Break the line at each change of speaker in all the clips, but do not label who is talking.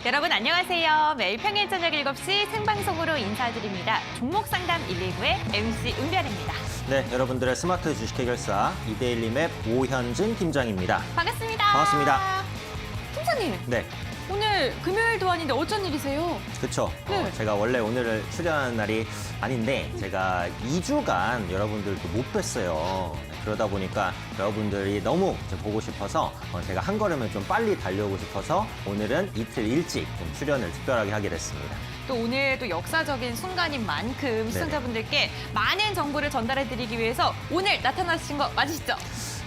여러분 안녕하세요. 매일 평일 저녁 7시 생방송으로 인사드립니다. 종목 상담 119의 MC 은별입니다.
네, 여러분들의 스마트 주식 해결사 이데일리맵 오현진 팀장입니다.
반갑습니다.
반갑습니다.
팀장님,
네,
오늘 금요일도 아닌데 어쩐 일이세요?
그렇죠.
네.
제가 원래 오늘을 출연하는 날이 아닌데 제가 2주간 여러분들도 못 뵀어요. 그러다 보니까 여러분들이 너무 보고 싶어서 제가 한 걸음을 좀 빨리 달려오고 싶어서 오늘은 이틀 일찍 좀 출연을 특별하게 하게 됐습니다.
또 오늘 또 역사적인 순간인 만큼 시청자분들께 많은 정보를 전달해드리기 위해서 오늘 나타나신 거 맞으시죠?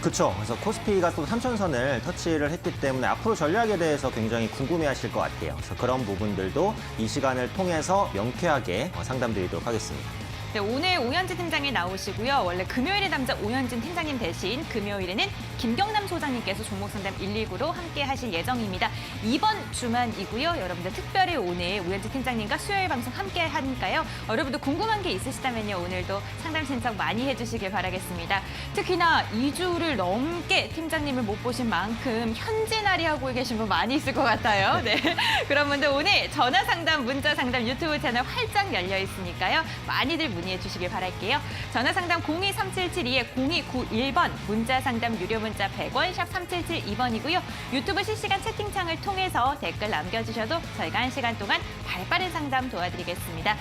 그렇죠. 그래서 코스피가 또 3천선을 터치를 했기 때문에 앞으로 전략에 대해서 굉장히 궁금해하실 것 같아요. 그래서 그런 부분들도 이 시간을 통해서 명쾌하게 상담드리도록 하겠습니다.
네, 오늘 오현진 팀장이 나오시고요. 원래 금요일의 남자 오현진 팀장님 대신 금요일에는 김경남 소장님께서 종목 상담 119로 함께 하실 예정입니다. 이번 주만이고요. 여러분들 특별히 오늘 오현진 팀장님과 수요일 방송 함께 하니까요. 여러분들 궁금한 게 있으시다면요. 오늘도 상담 신청 많이 해주시길 바라겠습니다. 특히나 2주를 넘게 팀장님을 못 보신 만큼 현진아리 하고 계신 분 많이 있을 것 같아요. 네, 그런 분들 오늘 전화 상담, 문자 상담 유튜브 채널 활짝 열려 있으니까요. 많이들 문의해 주시길 바랄게요. 전화 상담 023772에 0291번, 문자 상담 유료 문자 100원, 샵 3772번이고요. 유튜브 실시간 채팅창을 통해서 댓글 남겨주셔도 저희가 1시간 동안 발빠른 상담 도와드리겠습니다.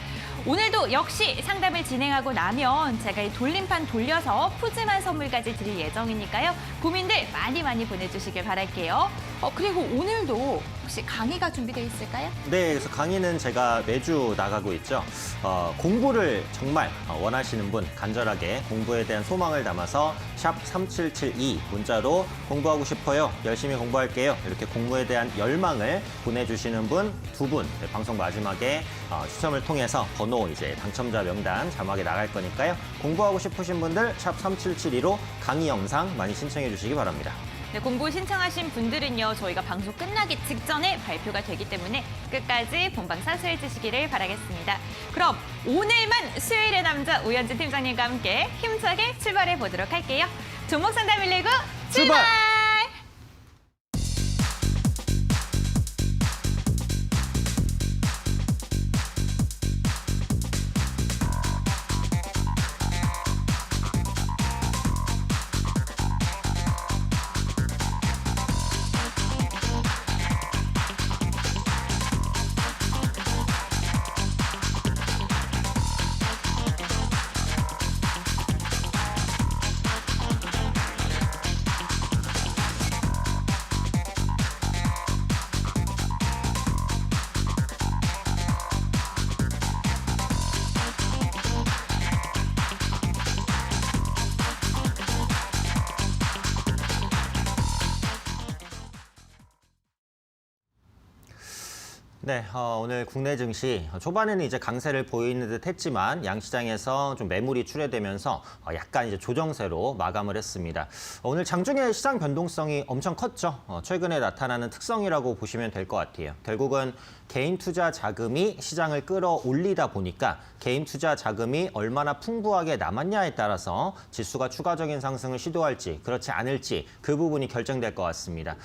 오늘도 역시 상담을 진행하고 나면 제가 이 돌림판 돌려서 푸짐한 선물까지 드릴 예정이니까요. 고민들 많이 보내주시길 바랄게요. 그리고 오늘도 혹시 강의가 준비되어 있을까요?
네, 그래서 강의는 제가 매주 나가고 있죠. 공부를 정말 원하시는 분, 간절하게 공부에 대한 소망을 담아서 샵 3772 문자로 공부하고 싶어요, 열심히 공부할게요, 이렇게 공부에 대한 열망을 보내주시는 분 2분, 네, 방송 마지막에 추첨을 통해서 번호 이제 당첨자 명단 자막에 나갈 거니까요. 공부하고 싶으신 분들 샵 3772로 강의 영상 많이 신청해 주시기 바랍니다.
네, 공부 신청하신 분들은요, 저희가 방송 끝나기 직전에 발표가 되기 때문에 끝까지 본방 사수해 주시기를 바라겠습니다. 그럼 오늘만 수요일의 남자 오현진 팀장님과 함께 힘차게 출발해 보도록 할게요. 종목 상담 119 출발!
네, 오늘 국내 증시 초반에는 이제 강세를 보이는 듯 했지만 양시장에서 좀 매물이 출회되면서 약간 이제 조정세로 마감을 했습니다. 오늘 장중에 시장 변동성이 엄청 컸죠. 최근에 나타나는 특성이라고 보시면 될 것 같아요. 결국은 개인 투자 자금이 시장을 끌어올리다 보니까 개인 투자 자금이 얼마나 풍부하게 남았냐에 따라서 지수가 추가적인 상승을 시도할지 그렇지 않을지 그 부분이 결정될 것 같습니다.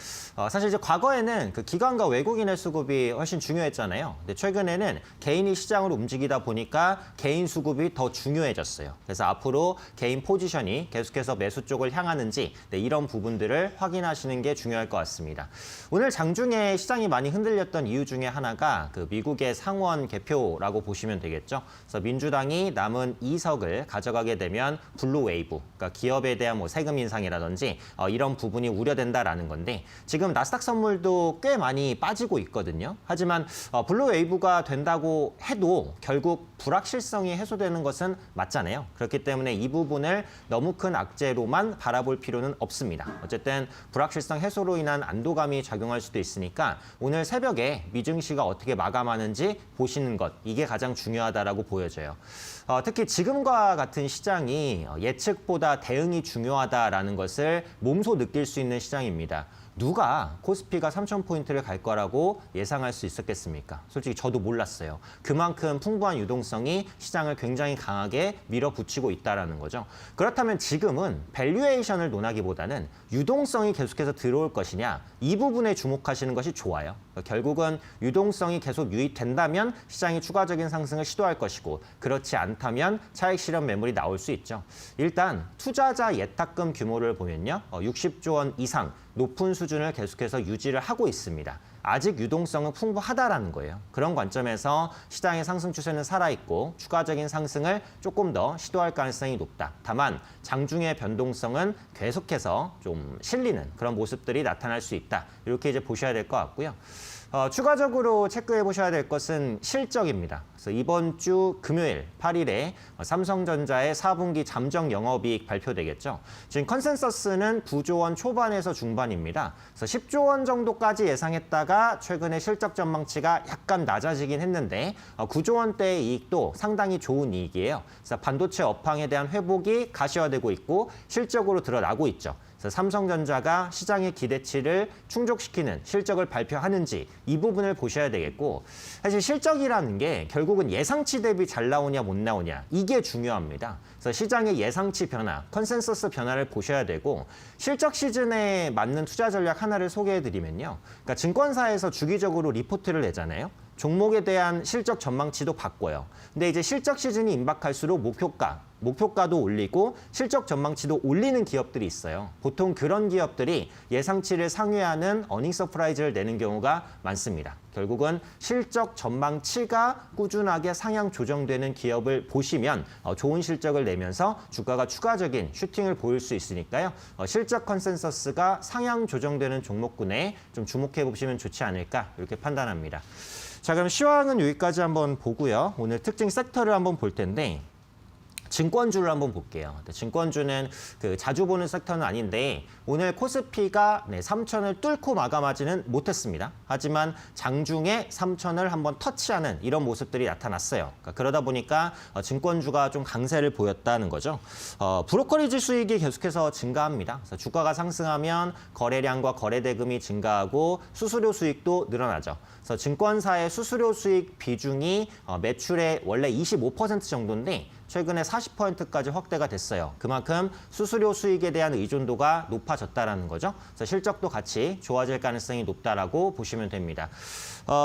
사실 이제 과거에는 그 기관과 외국인의 수급이 훨씬 중요했잖아요. 근데 최근에는 개인이 시장으로 움직이다 보니까 개인 수급이 더 중요해졌어요. 그래서 앞으로 개인 포지션이 계속해서 매수 쪽을 향하는지 이런 부분들을 확인하시는 게 중요할 것 같습니다. 오늘 장중에 시장이 많이 흔들렸던 이유 중에 하나가 그 미국의 상원 개표라고 보시면 되겠죠. 그래서 민주당이 남은 2석을 가져가게 되면 블루 웨이브, 그러니까 기업에 대한 뭐 세금 인상이라든지 이런 부분이 우려된다라는 건데 지금 나스닥 선물도 꽤 많이 빠지고 있거든요. 하지만 블루 웨이브가 된다고 해도 결국 불확실성이 해소되는 것은 맞잖아요. 그렇기 때문에 이 부분을 너무 큰 악재로만 바라볼 필요는 없습니다. 어쨌든 불확실성 해소로 인한 안도감이 작용할 수도 있으니까 오늘 새벽에 미증시가 어떻게 마감하는지 보시는 것, 이게 가장 중요하다라고 보여져요. 특히 지금과 같은 시장이 예측보다 대응이 중요하다라는 것을 몸소 느낄 수 있는 시장입니다. 누가 코스피가 3,000포인트를 갈 거라고 예상할 수 있었겠습니까? 솔직히 저도 몰랐어요. 그만큼 풍부한 유동성이 시장을 굉장히 강하게 밀어붙이고 있다는 거죠. 그렇다면 지금은 밸류에이션을 논하기보다는 유동성이 계속해서 들어올 것이냐, 이 부분에 주목하시는 것이 좋아요. 결국은 유동성이 계속 유입된다면 시장이 추가적인 상승을 시도할 것이고 그렇지 않다면 차익 실현 매물이 나올 수 있죠. 일단 투자자 예탁금 규모를 보면요. 60조 원 이상 높은 수준을 계속해서 유지를 하고 있습니다. 아직 유동성은 풍부하다라는 거예요. 그런 관점에서 시장의 상승 추세는 살아있고 추가적인 상승을 조금 더 시도할 가능성이 높다. 다만 장중의 변동성은 계속해서 좀 실리는 그런 모습들이 나타날 수 있다. 이렇게 이제 보셔야 될 것 같고요. 추가적으로 체크해 보셔야 될 것은 실적입니다. 그래서 이번 주 금요일 8일에 삼성전자의 4분기 잠정 영업이익 발표되겠죠. 지금 컨센서스는 9조 원 초반에서 중반입니다. 그래서 10조 원 정도까지 예상했다가 최근에 실적 전망치가 약간 낮아지긴 했는데 9조 원대의 이익도 상당히 좋은 이익이에요. 그래서 반도체 업황에 대한 회복이 가시화되고 있고 실적으로 드러나고 있죠. 그래서 삼성전자가 시장의 기대치를 충족시키는 실적을 발표하는지 이 부분을 보셔야 되겠고 사실 실적이라는 게 결국은 예상치 대비 잘 나오냐 못 나오냐 이게 중요합니다. 그래서 시장의 예상치 변화, 컨센서스 변화를 보셔야 되고 실적 시즌에 맞는 투자 전략 하나를 소개해드리면요. 그러니까 증권사에서 주기적으로 리포트를 내잖아요. 종목에 대한 실적 전망치도 바꿔요. 근데 이제 실적 시즌이 임박할수록 목표가도 올리고 실적 전망치도 올리는 기업들이 있어요. 보통 그런 기업들이 예상치를 상회하는 어닝 서프라이즈를 내는 경우가 많습니다. 결국은 실적 전망치가 꾸준하게 상향 조정되는 기업을 보시면 좋은 실적을 내면서 주가가 추가적인 슈팅을 보일 수 있으니까요. 실적 컨센서스가 상향 조정되는 종목군에 좀 주목해 보시면 좋지 않을까 이렇게 판단합니다. 자, 그럼 시황은 여기까지 한번 보고요. 오늘 특징 섹터를 한번 볼 텐데 증권주를 한번 볼게요. 증권주는 자주 보는 섹터는 아닌데 오늘 코스피가 3,000을 뚫고 마감하지는 못했습니다. 하지만 장중에 3,000을 한번 터치하는 이런 모습들이 나타났어요. 그러다 보니까 증권주가 좀 강세를 보였다는 거죠. 브로커리지 수익이 계속해서 증가합니다. 그래서 주가가 상승하면 거래량과 거래대금이 증가하고 수수료 수익도 늘어나죠. 그래서 증권사의 수수료 수익 비중이 매출의 원래 25% 정도인데 최근에 40%까지 확대가 됐어요. 그만큼 수수료 수익에 대한 의존도가 높아졌다라는 거죠. 그래서 실적도 같이 좋아질 가능성이 높다라고 보시면 됩니다.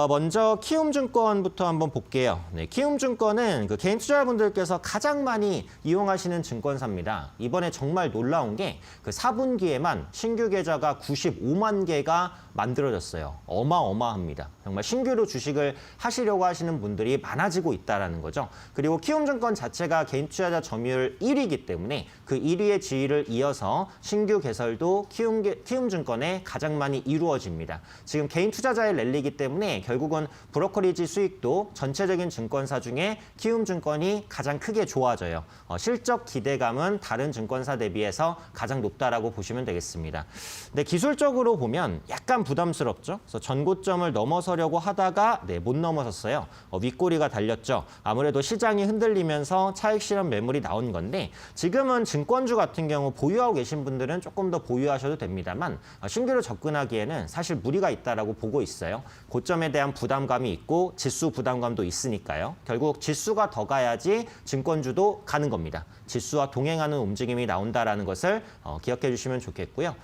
먼저 키움증권부터 한번 볼게요. 네, 키움증권은 개인 투자자분들께서 가장 많이 이용하시는 증권사입니다. 이번에 정말 놀라운 게 4분기에만 신규 계좌가 95만 개가 만들어졌어요. 어마어마합니다. 정말 신규로 주식을 하시려고 하시는 분들이 많아지고 있다는 거죠. 그리고 키움증권 자체가 개인 투자자 점유율 1위이기 때문에 그 1위의 지위를 이어서 신규 개설도 키움증권에 가장 많이 이루어집니다. 지금 개인 투자자의 랠리이기 때문에 결국은 브로커리지 수익도 전체적인 증권사 중에 키움증권이 가장 크게 좋아져요. 실적 기대감은 다른 증권사 대비해서 가장 높다라고 보시면 되겠습니다. 근데 기술적으로 보면 약간 부담스럽죠. 그래서 전고점을 넘어서려고 하다가 못 넘어섰어요. 윗꼬리가 달렸죠. 아무래도 시장이 흔들리면서 차익 실현 매물이 나온 건데 지금은 증권주 같은 경우 보유하고 계신 분들은 조금 더 보유하셔도 됩니다만 신규로 접근하기에는 사실 무리가 있다라고 보고 있어요. 고점에 대한 부담감이 있고 지수 부담감도 있으니까요. 결국 지수가 더 가야지 증권주도 가는 겁니다. 지수와 동행하는 움직임이 나온다라는 것을 기억해 주시면 좋겠고요.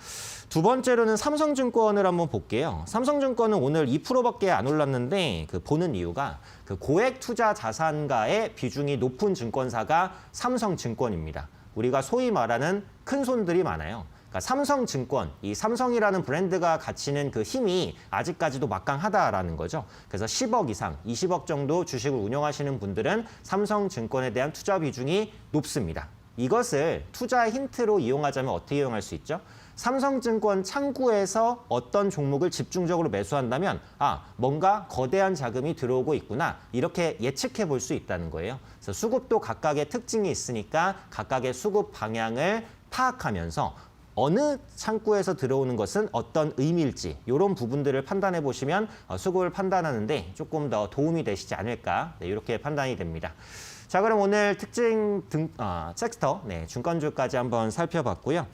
두 번째로는 삼성증권을 한번 볼게요. 삼성증권은 오늘 2%밖에 안 올랐는데 보는 이유가 고액 투자 자산가의 비중이 높은 증권사가 삼성증권입니다. 우리가 소위 말하는 큰 손들이 많아요. 그러니까 삼성증권, 이 삼성이라는 브랜드가 갖추는 힘이 아직까지도 막강하다라는 거죠. 그래서 10억 이상, 20억 정도 주식을 운영하시는 분들은 삼성증권에 대한 투자 비중이 높습니다. 이것을 투자의 힌트로 이용하자면 어떻게 이용할 수 있죠? 삼성증권 창구에서 어떤 종목을 집중적으로 매수한다면 뭔가 거대한 자금이 들어오고 있구나 이렇게 예측해 볼 수 있다는 거예요. 그래서 수급도 각각의 특징이 있으니까 각각의 수급 방향을 파악하면서 어느 창구에서 들어오는 것은 어떤 의미일지 이런 부분들을 판단해 보시면 수급을 판단하는데 조금 더 도움이 되시지 않을까 이렇게 판단이 됩니다. 자, 그럼 오늘 특징 섹터 중권주까지 한번 살펴봤고요.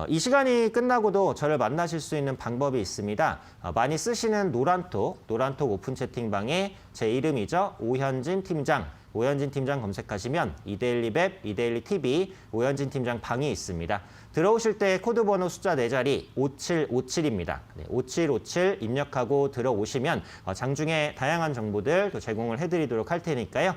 이 시간이 끝나고도 저를 만나실 수 있는 방법이 있습니다. 많이 쓰시는 노란톡 오픈 채팅방에 제 이름이죠. 오현진 팀장. 오현진 팀장 검색하시면 이데일리 맵, 이데일리 TV, 오현진 팀장 방이 있습니다. 들어오실 때 코드 번호 숫자 4자리 5757입니다. 5757 입력하고 들어오시면 장중에 다양한 정보들 또 제공을 해드리도록 할 테니까요.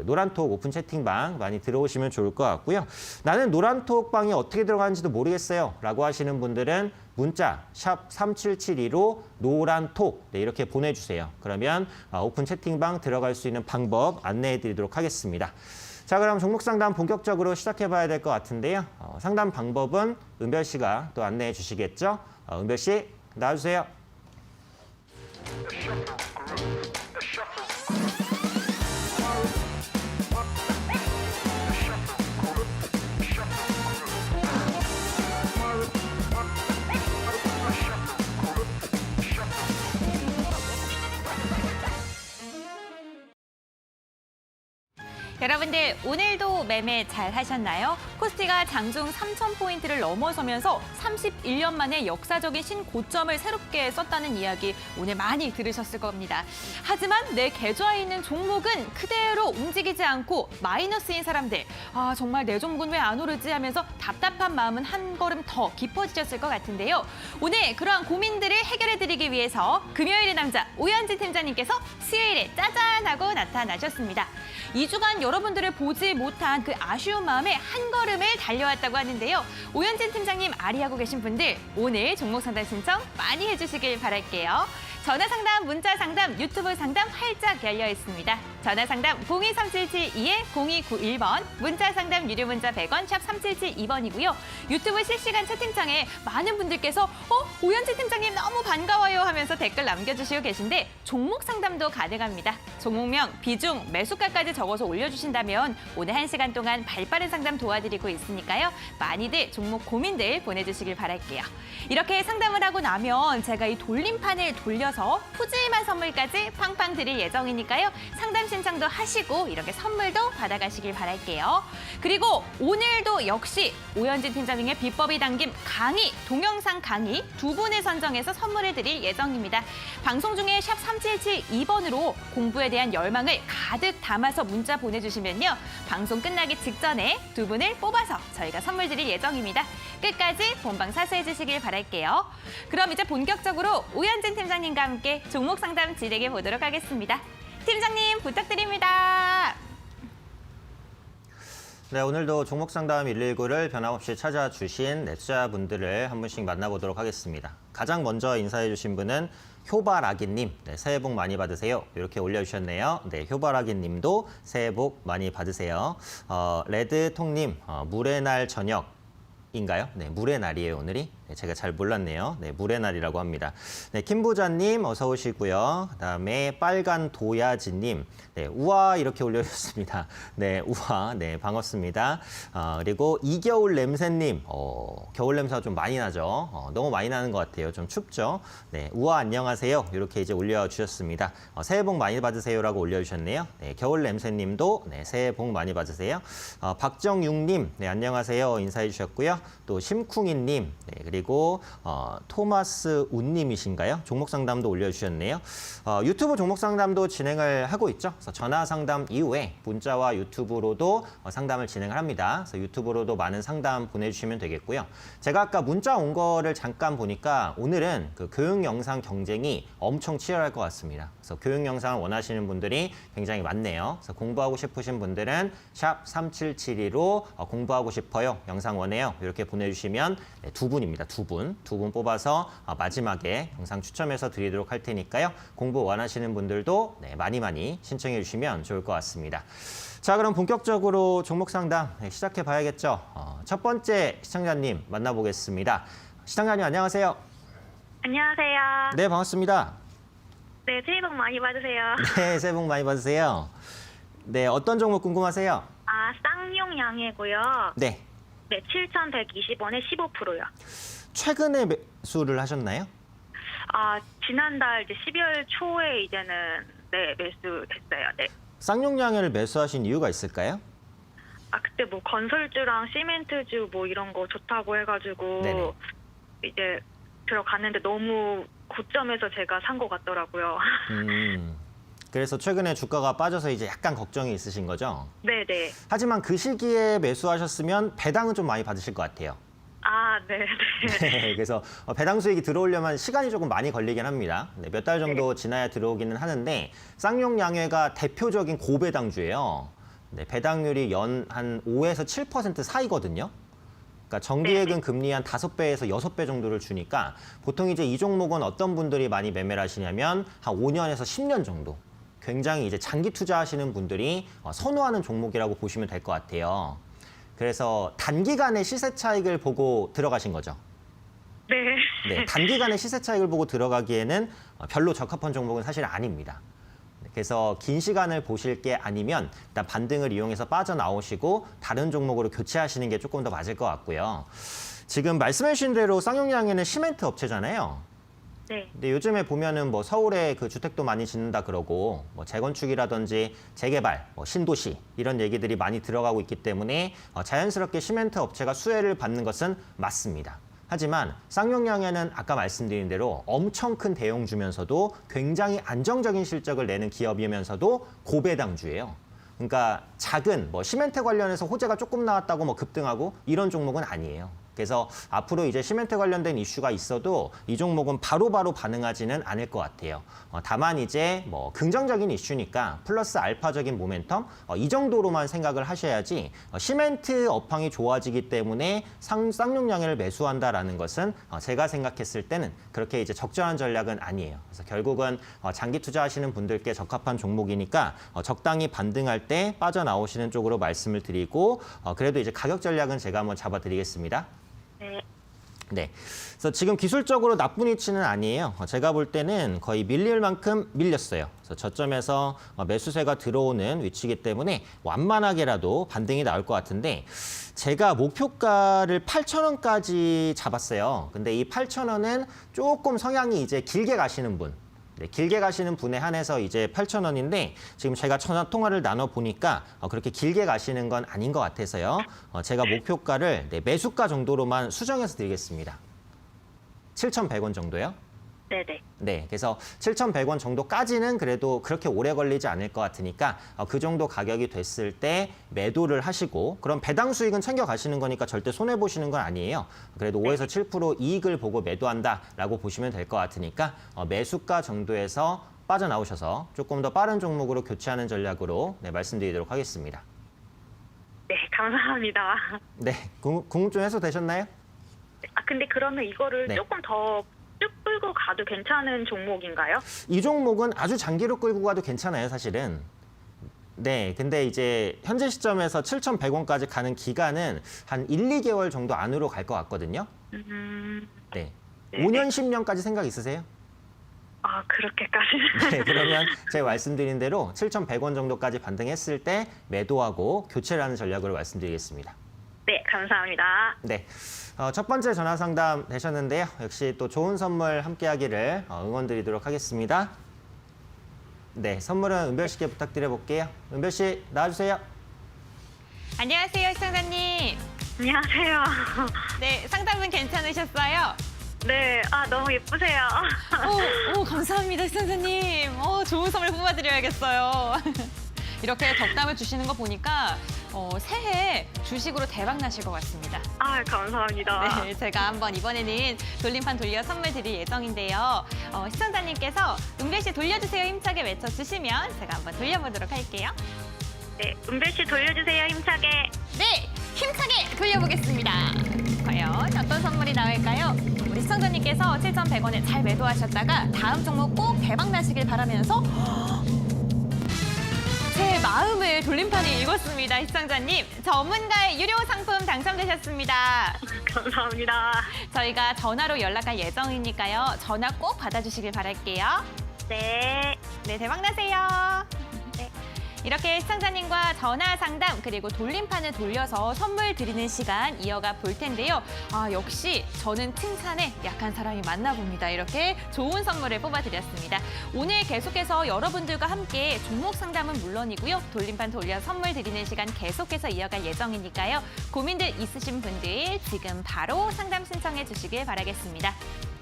노란톡 오픈 채팅방 많이 들어오시면 좋을 것 같고요. 나는 노란톡 방이 어떻게 들어가는지도 모르겠어요 라고 하시는 분들은 문자 샵 3772로 노란톡 이렇게 보내주세요. 그러면 오픈 채팅방 들어갈 수 있는 방법 안내해 드리도록 하겠습니다. 자, 그럼 종목 상담 본격적으로 시작해 봐야 될 것 같은데요. 상담 방법은 은별 씨가 또 안내해 주시겠죠? 은별 씨, 나와주세요.
여러분들 오늘도 매매 잘 하셨나요? 코스피가 장중 3,000포인트를 넘어서면서 31년 만에 역사적인 신고점을 새롭게 썼다는 이야기 오늘 많이 들으셨을 겁니다. 하지만 내 계좌에 있는 종목은 그대로 움직이지 않고 마이너스인 사람들, 정말 내 종목은 왜 안 오르지 하면서 답답한 마음은 한 걸음 더 깊어지셨을 것 같은데요. 오늘 그러한 고민들을 해결해드리기 위해서 금요일의 남자 오현진 팀장님께서 수요일에 짜잔 하고 나타나셨습니다. 2주간 여러분들을 보지 못한 그 아쉬운 마음에 한 걸음을 달려왔다고 하는데요. 오현진 팀장님 아리하고 계신 분들 오늘 종목 상담 신청 많이 해주시길 바랄게요. 전화 상담, 문자 상담, 유튜브 상담 활짝 열려 있습니다. 전화 상담 023772-0291번, 문자 상담 유료 문자 100원, 샵 3772번이고요. 유튜브 실시간 채팅창에 많은 분들께서 오현진 팀장님 너무 반가워요 하면서 댓글 남겨주시고 계신데 종목 상담도 가능합니다. 종목명, 비중, 매수가까지 적어서 올려주신다면 오늘 1시간 동안 발빠른 상담 도와드리고 있으니까요. 많이들 종목 고민들 보내주시길 바랄게요. 이렇게 상담을 하고 나면 제가 이 돌림판을 돌려서 푸짐한 선물까지 팡팡 드릴 예정이니까요. 상담 신청도 하시고 이렇게 선물도 받아가시길 바랄게요. 그리고 오늘도 역시 오현진 팀장님의 비법이 담긴 강의, 동영상 강의 2분을 선정해서 선물을 드릴 예정입니다. 방송 중에 샵 3772번으로 공부에 대한 열망을 가득 담아서 문자 보내주시면요. 방송 끝나기 직전에 2분을 뽑아서 저희가 선물 드릴 예정입니다. 끝까지 본방 사수해 주시길 바랄게요. 그럼 이제 본격적으로 오현진 팀장님과 함께 종목 상담 진행해 보도록 하겠습니다. 팀장님 부탁드립니다.
네, 오늘도 종목 상담 119를 변함없이 찾아주신 투자분들을 한 분씩 만나보도록 하겠습니다. 가장 먼저 인사해 주신 분은 효바라기님, 네, 새해 복 많이 받으세요. 이렇게 올려주셨네요. 네, 효바라기님도 새해 복 많이 받으세요. 레드통님, 물의 날 저녁인가요? 네, 물의 날이에요, 오늘이. 네, 제가 잘 몰랐네요. 네, 물의 날이라고 합니다. 네, 김부자님 어서 오시고요. 그다음에 빨간 도야지님, 네, 우와 이렇게 올려주셨습니다. 네, 우와, 네, 반갑습니다. 그리고 이겨울 냄새님, 겨울 냄새가 좀 많이 나죠. 너무 많이 나는 것 같아요. 좀 춥죠. 네, 우와 안녕하세요. 이렇게 이제 올려주셨습니다. 새해 복 많이 받으세요라고 올려주셨네요. 네, 겨울 냄새님도 네, 새해 복 많이 받으세요. 박정육님, 네, 안녕하세요. 인사해 주셨고요. 또 심쿵이님, 네, 그리고 토마스 운님이신가요? 종목 상담도 올려주셨네요. 유튜브 종목 상담도 진행을 하고 있죠. 그래서 전화 상담 이후에 문자와 유튜브로도 상담을 진행을 합니다. 그래서 유튜브로도 많은 상담 보내주시면 되겠고요. 제가 아까 문자 온 거를 잠깐 보니까 오늘은 그 교육 영상 경쟁이 엄청 치열할 것 같습니다. 그래서 교육 영상을 원하시는 분들이 굉장히 많네요. 그래서 공부하고 싶으신 분들은 샵 3772로 공부하고 싶어요. 영상 원해요. 이렇게 보내주시면 네, 2분입니다. 2분 뽑아서 마지막에 영상 추첨해서 드리도록 할 테니까요. 공부 원하시는 분들도 네, 많이 신청해 주시면 좋을 것 같습니다. 자, 그럼 본격적으로 종목 상담 시작해 봐야겠죠. 첫 번째 시청자님 만나보겠습니다. 시청자님 안녕하세요.
안녕하세요.
네, 반갑습니다.
네, 새해 복 많이 받으세요.
네, 새해 복 많이 받으세요. 네, 어떤 종목 궁금하세요?
쌍용 양해고요.
네.
네, 7,120원에 15%요.
최근에 매수를 하셨나요?
지난달 이제 12월 초에 이제는 네, 매수됐어요. 네.
쌍용양해를 매수하신 이유가 있을까요?
그때 뭐 건설주랑 시멘트주 뭐 이런 거 좋다고 해가지고
네네.
이제 들어갔는데 너무 고점에서 제가 산 것 같더라고요.
그래서 최근에 주가가 빠져서 이제 약간 걱정이 있으신 거죠?
네네.
하지만 그 시기에 매수하셨으면 배당은 좀 많이 받으실 것 같아요.
아, 네네.
네, 그래서 배당 수익이 들어오려면 시간이 조금 많이 걸리긴 합니다. 네, 몇 달 정도 지나야 들어오기는 하는데 쌍용양회가 대표적인 고배당주예요. 네, 배당률이 연 한 5에서 7% 사이거든요. 그러니까 정기예금 금리 한 5배에서 6배 정도를 주니까 보통 이제 이 종목은 어떤 분들이 많이 매매를 하시냐면 한 5년에서 10년 정도. 굉장히 이제 장기 투자하시는 분들이 선호하는 종목이라고 보시면 될 것 같아요. 그래서 단기간의 시세 차익을 보고 들어가신 거죠.
네.
네, 단기간의 시세 차익을 보고 들어가기에는 별로 적합한 종목은 사실 아닙니다. 그래서 긴 시간을 보실 게 아니면 일단 반등을 이용해서 빠져나오시고 다른 종목으로 교체하시는 게 조금 더 맞을 것 같고요. 지금 말씀해 주신 대로 쌍용양에는 시멘트 업체잖아요.
네.
근데 요즘에 보면은 뭐 서울에 그 주택도 많이 짓는다 그러고 뭐 재건축이라든지 재개발, 뭐 신도시 이런 얘기들이 많이 들어가고 있기 때문에 자연스럽게 시멘트 업체가 수혜를 받는 것은 맞습니다. 하지만 쌍용양에는 아까 말씀드린 대로 엄청 큰 대형주면서도 굉장히 안정적인 실적을 내는 기업이면서도 고배당주예요. 그러니까 작은 뭐 시멘트 관련해서 호재가 조금 나왔다고 뭐 급등하고 이런 종목은 아니에요. 그래서 앞으로 이제 시멘트 관련된 이슈가 있어도 이 종목은 바로바로 반응하지는 않을 것 같아요. 다만 이제 뭐 긍정적인 이슈니까 플러스 알파적인 모멘텀 이 정도로만 생각을 하셔야지 시멘트 업황이 좋아지기 때문에 쌍용양회를 매수한다라는 것은 제가 생각했을 때는 그렇게 이제 적절한 전략은 아니에요. 그래서 결국은 장기 투자하시는 분들께 적합한 종목이니까 적당히 반등할 때 빠져나오시는 쪽으로 말씀을 드리고 그래도 이제 가격 전략은 제가 한번 잡아드리겠습니다.
네.
네, 그래서 지금 기술적으로 나쁜 위치는 아니에요. 제가 볼 때는 거의 밀릴 만큼 밀렸어요. 그래서 저점에서 매수세가 들어오는 위치이기 때문에 완만하게라도 반등이 나올 것 같은데 제가 목표가를 8,000원까지 잡았어요. 근데 이 8,000원은 조금 성향이 이제 길게 가시는 분, 네, 길게 가시는 분에 한해서 이제 8,000원인데 지금 제가 전화 통화를 나눠 보니까 그렇게 길게 가시는 건 아닌 것 같아서요. 제가 목표가를 매수가 정도로만 수정해서 드리겠습니다. 7,100원 정도요.
네네.
네, 그래서 7,100원 정도까지는 그래도 그렇게 오래 걸리지 않을 것 같으니까 그 정도 가격이 됐을 때 매도를 하시고 그럼 배당 수익은 챙겨 가시는 거니까 절대 손해 보시는 건 아니에요. 그래도 5에서 7% 이익을 보고 매도한다라고 보시면 될 것 같으니까 매수가 정도에서 빠져나오셔서 조금 더 빠른 종목으로 교체하는 전략으로 말씀드리도록 하겠습니다.
네, 감사합니다.
네, 궁금증 해소되셨나요?
아, 근데 그러면 이거를
네.
조금 더 쭉 끌고 가도 괜찮은 종목인가요?
이 종목은 아주 장기로 끌고 가도 괜찮아요, 사실은. 네, 근데 이제 현재 시점에서 7,100원까지 가는 기간은 한 1, 2개월 정도 안으로 갈 것 같거든요. 네.
네.
5년, 10년까지 생각 있으세요?
아, 그렇게까지는.
네, 그러면 제가 말씀드린 대로 7,100원 정도까지 반등했을 때 매도하고 교체를 하는 전략으로 말씀드리겠습니다.
네, 감사합니다.
네. 첫 번째 전화 상담 되셨는데요. 역시 또 좋은 선물 함께 하기를 응원 드리도록 하겠습니다. 네, 선물은 은별 씨께 부탁드려 볼게요. 은별 씨, 나와주세요.
안녕하세요, 시청자님.
안녕하세요.
네, 상담은 괜찮으셨어요?
네, 아, 너무 예쁘세요.
오, 감사합니다, 시청자님. 좋은 선물 뽑아드려야겠어요. 이렇게 덕담을 주시는 거 보니까 새해 주식으로 대박 나실 것 같습니다.
아, 감사합니다.
네, 제가 한번 이번에는 돌림판 돌려 선물 드릴 예정인데요. 시청자님께서 은별 씨 돌려주세요 힘차게 외쳐주시면 제가 한번 돌려보도록 할게요.
네, 은별 씨 돌려주세요, 힘차게.
네, 힘차게 돌려보겠습니다. 과연 어떤 선물이 나올까요? 우리 시청자님께서 7,100원에 잘 매도하셨다가 다음 종목 꼭 대박 나시길 바라면서 제 마음을 돌림판이 읽었습니다, 시청자님. 전문가의 유료 상품 당첨되셨습니다.
감사합니다.
저희가 전화로 연락할 예정이니까요. 전화 꼭 받아주시길 바랄게요.
네.
네, 대박 나세요.
네.
이렇게 시청자님과 전화 상담 그리고 돌림판을 돌려서 선물 드리는 시간 이어가 볼 텐데요. 역시 저는 칭찬에 약한 사람이 맞나 봅니다. 이렇게 좋은 선물을 뽑아드렸습니다. 오늘 계속해서 여러분들과 함께 종목 상담은 물론이고요. 돌림판 돌려 선물 드리는 시간 계속해서 이어갈 예정이니까요. 고민들 있으신 분들 지금 바로 상담 신청해 주시길 바라겠습니다.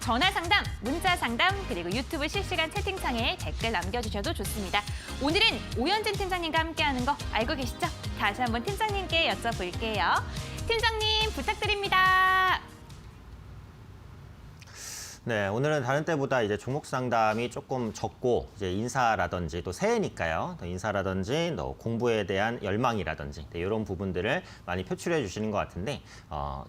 전화 상담, 문자 상담, 그리고 유튜브 실시간 채팅창에 댓글 남겨주셔도 좋습니다. 오늘은 오현진 팀장님과 함께하는 거 알고 계시죠? 다시 한번 팀장님께 여쭤볼게요. 팀장님 부탁드립니다.
네, 오늘은 다른 때보다 이제 종목 상담이 조금 적고 이제 인사라든지 또 새해니까요. 또 인사라든지 또 공부에 대한 열망이라든지 이런 부분들을 많이 표출해 주시는 것 같은데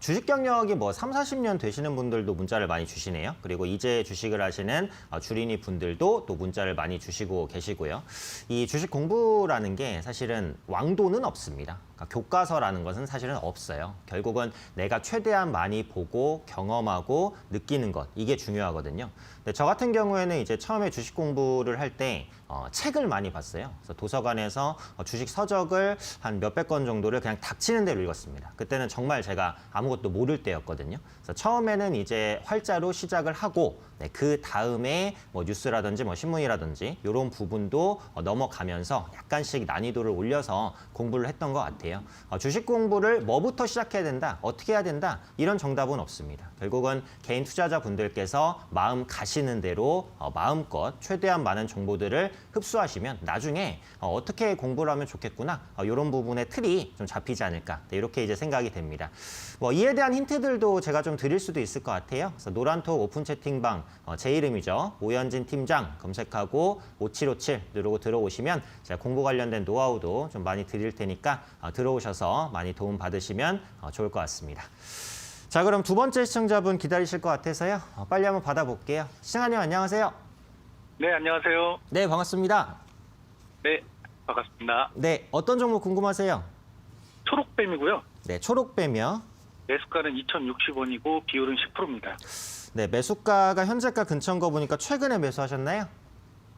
주식 경력이 뭐 3, 40년 되시는 분들도 문자를 많이 주시네요. 그리고 이제 주식을 하시는 주린이 분들도 또 문자를 많이 주시고 계시고요. 이 주식 공부라는 게 사실은 왕도는 없습니다. 그러니까 교과서라는 것은 사실은 없어요. 결국은 내가 최대한 많이 보고 경험하고 느끼는 것, 이게 중요하거든요. 근데 저 같은 경우에는 이제 처음에 주식 공부를 할 때 책을 많이 봤어요. 그래서 도서관에서 주식 서적을 한 몇백 권 정도를 그냥 닥치는 대로 읽었습니다. 그때는 정말 제가 아무것도 모를 때였거든요. 그래서 처음에는 이제 활자로 시작을 하고 그 다음에 뭐 뉴스라든지 뭐 신문이라든지 이런 부분도 넘어가면서 약간씩 난이도를 올려서 공부를 했던 것 같아요. 주식 공부를 뭐부터 시작해야 된다, 어떻게 해야 된다 이런 정답은 없습니다. 결국은 개인 투자자분들께서 마음 가시는 대로 마음껏 최대한 많은 정보들을 흡수하시면 나중에 어떻게 공부를 하면 좋겠구나 이런 부분의 틀이 좀 잡히지 않을까 이렇게 이제 생각이 됩니다. 뭐 이에 대한 힌트들도 제가 좀 드릴 수도 있을 것 같아요. 그래서 노란톡 오픈 채팅방 제 이름이죠. 오현진 팀장 검색하고 5757 누르고 들어오시면 제가 공부 관련된 노하우도 좀 많이 드릴 테니까 들어오셔서 많이 도움 받으시면 좋을 것 같습니다. 자, 그럼 두 번째 시청자분 기다리실 것 같아서요. 빨리 한번 받아볼게요. 시청자님 안녕하세요.
네, 안녕하세요.
네, 반갑습니다.
네, 반갑습니다.
네, 어떤 종목 궁금하세요?
초록뱀이고요.
네, 초록뱀이요.
매수가는 2,060원이고 비율은 10%입니다.
네, 매수가가 현재가 근처인 거 보니까 최근에 매수하셨나요?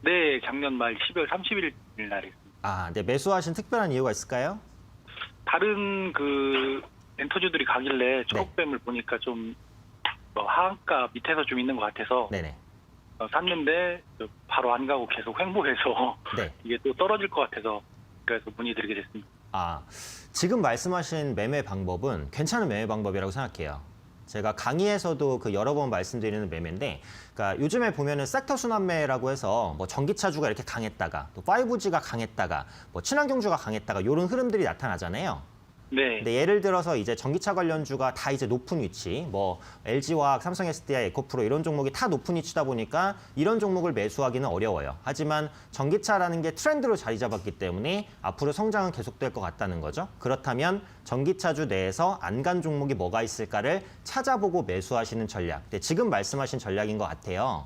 네, 작년 말 12월 31일 날에
아, 네, 매수하신 특별한 이유가 있을까요?
다른 그 엔터주들이 가길래 초록뱀을 보니까 좀 하한가 밑에서 좀 있는 것 같아서
네네.
샀는데 바로 안 가고 계속 횡보해서
네.
이게 또 떨어질 것 같아서 그래서 문의드리게 됐습니다.
아, 지금 말씀하신 매매 방법은 괜찮은 매매 방법이라고 생각해요. 제가 강의에서도 그 여러 번 말씀드리는 매매인데, 그러니까 요즘에 보면은 섹터 순환매라고 해서 뭐 전기차주가 이렇게 강했다가 또 5G가 강했다가 뭐 친환경주가 강했다가 이런 흐름들이 나타나잖아요.
네.
근데 예를 들어서 이제 전기차 관련주가 다 이제 높은 위치, 뭐 LG화학, 삼성 SDI, 에코프로 이런 종목이 다 높은 위치다 보니까 이런 종목을 매수하기는 어려워요. 하지만 전기차라는 게 트렌드로 자리 잡았기 때문에 앞으로 성장은 계속될 것 같다는 거죠. 그렇다면 전기차주 내에서 안 간 종목이 뭐가 있을까를 찾아보고 매수하시는 전략. 네, 지금 말씀하신 전략인 것 같아요.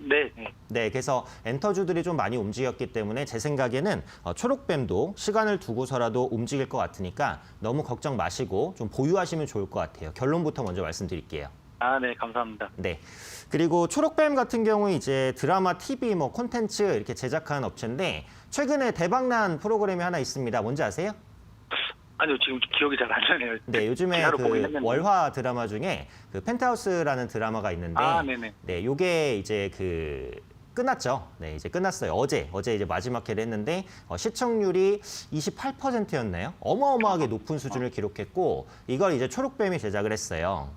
네.
네, 그래서 엔터주들이 좀 많이 움직였기 때문에 제 생각에는 초록뱀도 시간을 두고서라도 움직일 것 같으니까 너무 걱정 마시고 좀 보유하시면 좋을 것 같아요. 결론부터 먼저 말씀드릴게요.
아, 네, 감사합니다.
네. 그리고 초록뱀 같은 경우 이제 드라마, TV, 뭐 콘텐츠 이렇게 제작하는 업체인데 최근에 대박난 프로그램이 하나 있습니다. 뭔지 아세요?
아니요, 지금 기억이 잘 안 나네요.
네, 요즘에
기사로 보긴
그
했는데.
월화 드라마 중에 그 펜트하우스라는 드라마가 있는데
아, 네네.
네, 요게 이제 그 끝났죠. 네, 이제 끝났어요. 어제 이제 마지막 회를 했는데 시청률이 28%였나요? 어마어마하게 높은 수준을 기록했고 이걸 이제 초록뱀이 제작을 했어요.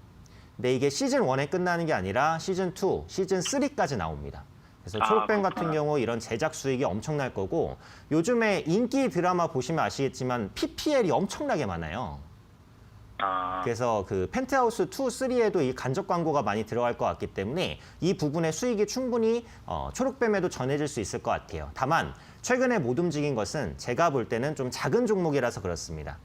근데 이게 시즌 1에 끝나는 게 아니라 시즌 2, 시즌 3까지 나옵니다. 그래서 초록뱀 같은 경우 이런 제작 수익이 엄청날 거고 요즘에 인기 드라마 보시면 아시겠지만 PPL이 엄청나게 많아요. 그래서 그 펜트하우스 2, 3에도 이 간접 광고가 많이 들어갈 것 같기 때문에 이 부분의 수익이 충분히 초록뱀에도 전해질 수 있을 것 같아요. 다만 최근에 못 움직인 것은 제가 볼 때는 좀 작은 종목이라서 그렇습니다.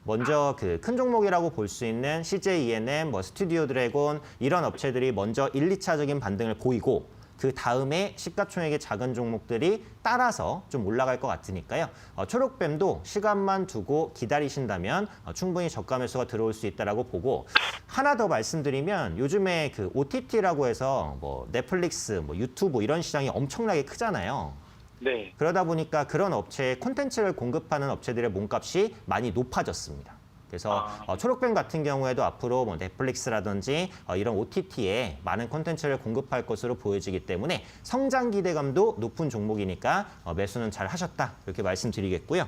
먼저 그 큰 종목이라고 볼 수 있는 CJ ENM, 뭐 스튜디오 드래곤 이런 업체들이 먼저 1, 2차적인 반등을 보이고 그 다음에 시가총액의 작은 종목들이 따라서 좀 올라갈 것 같으니까요. 초록뱀도 시간만 두고 기다리신다면 충분히 저가 매수가 들어올 수 있다라고 보고 하나 더 말씀드리면 요즘에 그 OTT라고 해서 뭐 넷플릭스, 뭐 유튜브 이런 시장이 엄청나게 크잖아요.
네.
그러다 보니까 그런 업체에 콘텐츠를 공급하는 업체들의 몸값이 많이 높아졌습니다. 그래서 초록뱀 같은 경우에도 앞으로 뭐 넷플릭스라든지 이런 OTT에 많은 콘텐츠를 공급할 것으로 보여지기 때문에 성장 기대감도 높은 종목이니까 매수는 잘 하셨다 이렇게 말씀드리겠고요.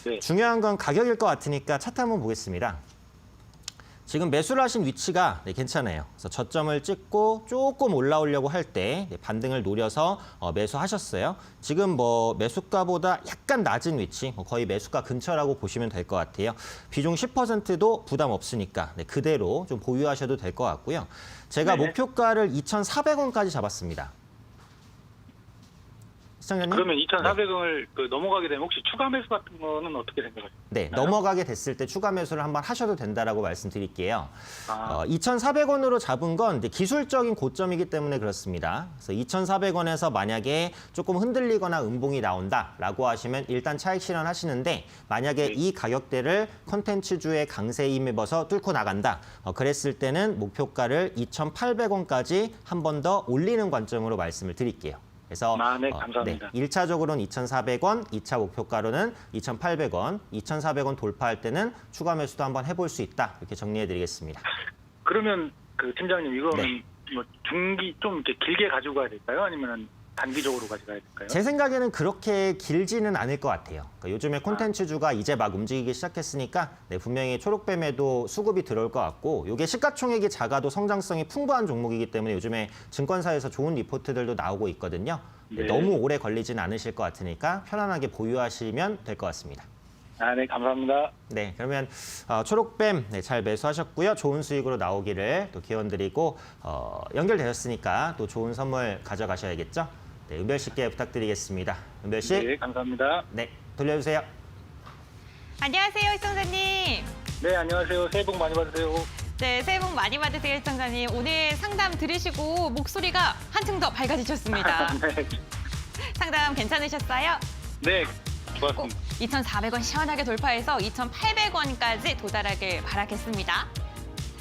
네.
중요한 건 가격일 것 같으니까 차트 한번 보겠습니다. 지금 매수를 하신 위치가 괜찮아요. 그래서 저점을 찍고 조금 올라오려고 할 때 반등을 노려서 매수하셨어요. 지금 뭐 매수가보다 약간 낮은 위치, 거의 매수가 근처라고 보시면 될 것 같아요. 비중 10%도 부담 없으니까 그대로 좀 보유하셔도 될 것 같고요. 제가
네.
목표가를 2,400원까지 잡았습니다. 시청자님?
그러면 2,400원을 넘어가게 되면 혹시 추가 매수 같은 거는 어떻게 생각하세요?
네, 넘어가게 됐을 때 추가 매수를 한번 하셔도 된다라고 말씀드릴게요.
아.
2,400원으로 잡은 건 이제 기술적인 고점이기 때문에 그렇습니다. 그래서 2,400원에서 만약에 조금 흔들리거나 음봉이 나온다라고 하시면 일단 차익 실현하시는데 만약에
네.
이 가격대를 콘텐츠주의 강세에 힘입어서 뚫고 나간다. 그랬을 때는 목표가를 2,800원까지 한 번 더 올리는 관점으로 말씀을 드릴게요. 그래서
네, 감사합니다.
1차적으로는 2,400원, 2차 목표가로는 2,800원, 2,400원 돌파할 때는 추가 매수도 한번 해볼 수 있다. 이렇게 정리해드리겠습니다.
그러면 팀장님 이거는
네.
뭐 중기 좀 이렇게 길게 가지고 가야 될까요? 아니면 단기적으로 가져가야 될까요?
제 생각에는 그렇게 길지는 않을 것 같아요. 그러니까 요즘에 콘텐츠주가 이제 막 움직이기 시작했으니까 분명히 초록뱀에도 수급이 들어올 것 같고 이게 시가총액이 작아도 성장성이 풍부한 종목이기 때문에 요즘에 증권사에서 좋은 리포트들도 나오고 있거든요.
네.
너무 오래 걸리지는 않으실 것 같으니까 편안하게 보유하시면 될 것 같습니다.
네, 감사합니다.
네, 그러면 초록뱀 잘 매수하셨고요. 좋은 수익으로 나오기를 또 기원드리고 연결되셨으니까 또 좋은 선물 가져가셔야겠죠. 네, 은별 씨께 부탁드리겠습니다. 은별 씨,
네, 감사합니다.
네, 돌려주세요.
안녕하세요, 시청자님.
네, 안녕하세요. 새해 복 많이 받으세요.
네, 새해 복 많이 받으세요, 시청자님. 오늘 상담 들으시고 목소리가 한층 더 밝아지셨습니다.
네,
상담 괜찮으셨어요?
네,
꼭
좋았습니다.
2,400원 시원하게 돌파해서 2,800원까지 도달하길 바라겠습니다.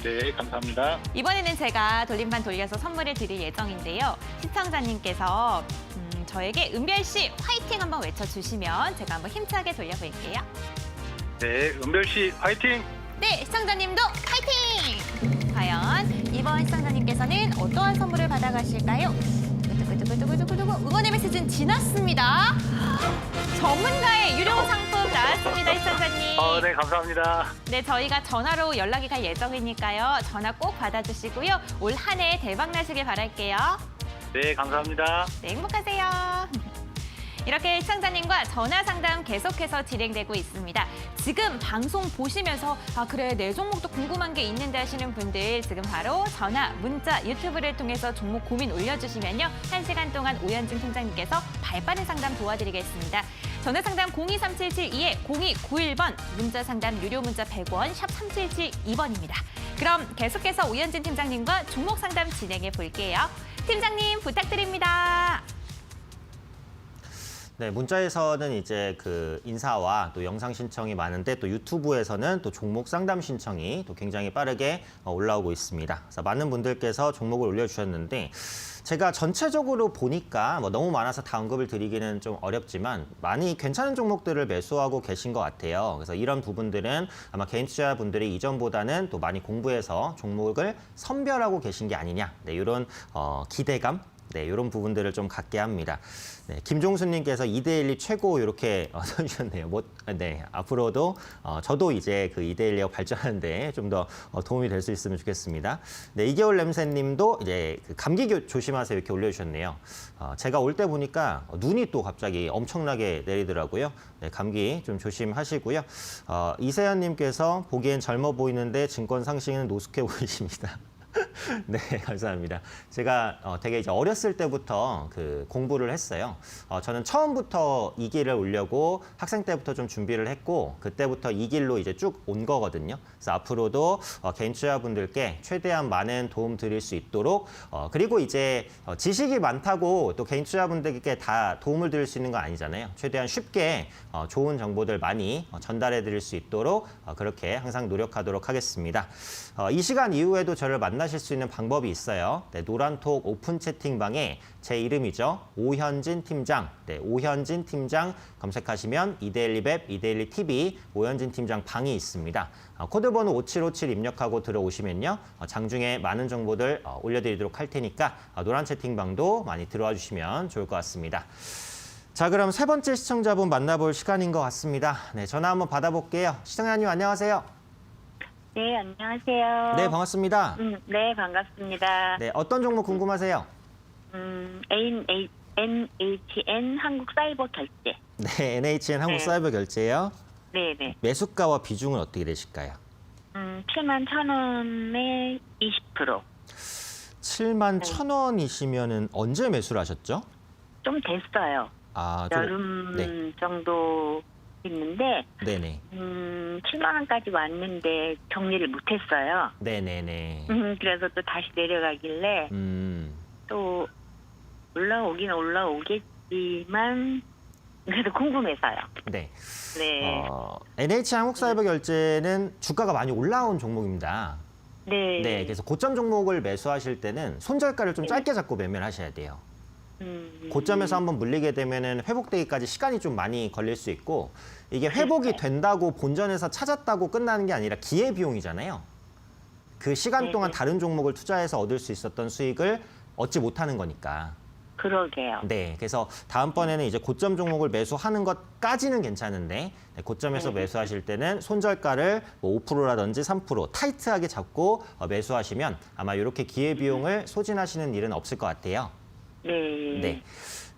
네, 감사합니다.
이번에는 제가 돌림판 돌려서 선물을 드릴 예정인데요. 시청자님께서 저에게 은별 씨 화이팅 한번 외쳐주시면 제가 한번 힘차게 돌려볼게요.
네, 은별 씨 화이팅!
네, 시청자님도 화이팅! 과연 이번 시청자님께서는 어떠한 선물을 받아가실까요? 두구두구두구두구두구 응원의 메시지는 지났습니다. 전문가의 유료 상품 나왔습니다, 시청자님.
네, 감사합니다.
네, 저희가 전화로 연락이 갈 예정이니까요. 전화 꼭 받아주시고요. 올 한 해 대박 나시길 바랄게요.
네, 감사합니다.
네, 행복하세요. 이렇게 시청자님과 전화 상담 계속해서 진행되고 있습니다. 지금 방송 보시면서 그래 내 종목도 궁금한 게 있는데 하시는 분들 지금 바로 전화, 문자, 유튜브를 통해서 종목 고민 올려주시면요. 1시간 동안 오현진 팀장님께서 발빠른 상담 도와드리겠습니다. 전화 상담 023772에 0291번, 문자 상담 유료 문자 100원, 샵 3772번입니다. 그럼 계속해서 오현진 팀장님과 종목 상담 진행해 볼게요. 팀장님 부탁드립니다.
네, 문자에서는 이제 그 인사와 또 영상 신청이 많은데 또 유튜브에서는 또 종목 상담 신청이 또 굉장히 빠르게 올라오고 있습니다. 그래서 많은 분들께서 종목을 올려주셨는데 제가 전체적으로 보니까 뭐 너무 많아서 다 언급을 드리기는 좀 어렵지만 많이 괜찮은 종목들을 매수하고 계신 것 같아요. 그래서 이런 부분들은 아마 개인 투자분들이 이전보다는 또 많이 공부해서 종목을 선별하고 계신 게 아니냐, 네, 이런 기대감, 네, 이런 부분들을 좀 갖게 합니다. 네, 김종수님께서 2대1이 최고 이렇게 써주셨네요. 네, 앞으로도 저도 이제 그 2대1로 발전하는데 좀 더 도움이 될 수 있으면 좋겠습니다. 네, 이겨울 냄새님도 이제 그 감기 조심하세요 이렇게 올려주셨네요. 제가 올 때 보니까 눈이 또 갑자기 엄청나게 내리더라고요. 네, 감기 좀 조심하시고요. 이세연님께서 보기엔 젊어 보이는데 증권 상식은 노숙해 보이십니다. 네, 감사합니다. 제가 되게 이제 어렸을 때부터 그 공부를 했어요. 저는 처음부터 이 길을 오려고 학생 때부터 좀 준비를 했고 그때부터 이 길로 이제 쭉 온 거거든요. 그래서 앞으로도 개인 투자분들께 최대한 많은 도움 드릴 수 있도록 그리고 이제 지식이 많다고 또 개인 투자분들께 다 도움을 드릴 수 있는 건 아니잖아요. 최대한 쉽게 좋은 정보들 많이 전달해 드릴 수 있도록 그렇게 항상 노력하도록 하겠습니다. 이 시간 이후에도 저를 만나실 수 있는 방법이 있어요. 네, 노란톡 오픈 채팅방에 제 이름이죠. 오현진 팀장. 네, 오현진 팀장 검색하시면 이데일리웹, 이데일리TV 오현진 팀장 방이 있습니다. 코드번호 5757 입력하고 들어오시면요. 장중에 많은 정보들 올려드리도록 할 테니까 노란 채팅방도 많이 들어와 주시면 좋을 것 같습니다. 자, 그럼 세 번째 시청자분 만나볼 시간인 것 같습니다. 네, 전화 한번 받아볼게요. 시청자님 안녕하세요.
네, 안녕하세요.
네, 반갑습니다.
네, 반갑습니다.
네, 어떤 종목 궁금하세요?
NHN 한국사이버결제.
네, NHN 한국사이버결제요.
네, 네.
매수가와 비중은 어떻게 되실까요?
7만 1,000원에 20%.
7만 1,000원이시면은 언제 매수를 하셨죠?
좀 됐어요.
아,
여름
네.
정도 있는데,
네네.
7만 원까지 왔는데 정리를 못했어요.
네네네.
그래서 또 다시 내려가길래 또 올라오긴 올라오겠지만 그래도 궁금해서요.
네.
네.
NH 한국사이버결제는 주가가 많이 올라온 종목입니다.
네.
네, 그래서 고점 종목을 매수하실 때는 손절가를 좀 짧게 잡고 매매를 하셔야 돼요. 고점에서 한번 물리게 되면은 회복되기까지 시간이 좀 많이 걸릴 수 있고, 이게 회복이 된다고 본전에서 찾았다고 끝나는 게 아니라 기회 비용이잖아요. 그 시간 동안 다른 종목을 투자해서 얻을 수 있었던 수익을 얻지 못하는 거니까.
그러게요.
네, 그래서 다음번에는 이제 고점 종목을 매수하는 것까지는 괜찮은데, 네, 고점에서 매수하실 때는 손절가를 뭐 5%라든지 3% 타이트하게 잡고 매수하시면 아마 이렇게 기회 비용을 소진하시는 일은 없을 것 같아요.
네.
네.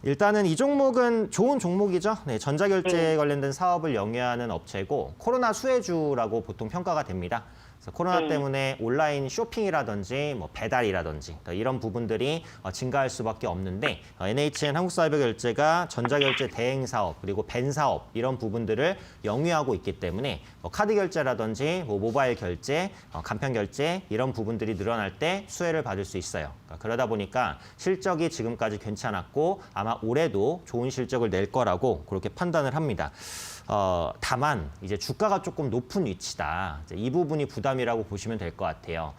일단은 이 종목은 좋은 종목이죠. 네, 전자결제 관련된 사업을 영위하는 업체고 코로나 수혜주라고 보통 평가가 됩니다. 그래서 코로나 때문에 온라인 쇼핑이라든지 뭐 배달이라든지 이런 부분들이 증가할 수밖에 없는데 NHN 한국사이버결제가 전자결제 대행 사업 그리고 벤 사업 이런 부분들을 영위하고 있기 때문에 카드 결제라든지 뭐 모바일 결제, 간편 결제 이런 부분들이 늘어날 때 수혜를 받을 수 있어요. 그러다 보니까 실적이 지금까지 괜찮았고 아마 올해도 좋은 실적을 낼 거라고 그렇게 판단을 합니다. 다만 이제 주가가 조금 높은 위치다. 이제 이 부분이 부담이라고 보시면 될 것 같아요.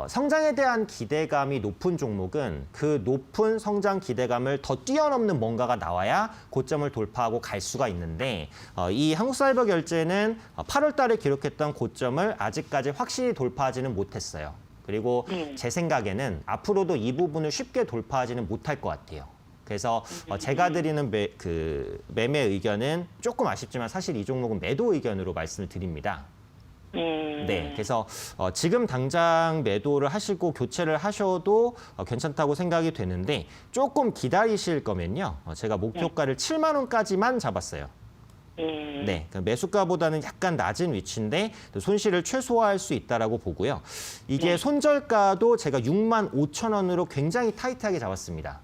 성장에 대한 기대감이 높은 종목은 그 높은 성장 기대감을 더 뛰어넘는 뭔가가 나와야 고점을 돌파하고 갈 수가 있는데 이 한국사이버결제는 8월 달에 기록했던 고점을 아직까지 확실히 돌파하지는 못했어요. 그리고 제 생각에는 앞으로도 이 부분을 쉽게 돌파하지는 못할 것 같아요. 그래서 제가 드리는 매매 의견은 조금 아쉽지만 사실 이 종목은 매도 의견으로 말씀을 드립니다. 네, 그래서 지금 당장 매도를 하시고 교체를 하셔도 괜찮다고 생각이 되는데 조금 기다리실 거면요. 제가 목표가를 7만 원까지만 잡았어요. 네, 매수가보다는 약간 낮은 위치인데 손실을 최소화할 수 있다라고 보고요. 이게 손절가도 제가 6만 5천 원으로 굉장히 타이트하게 잡았습니다.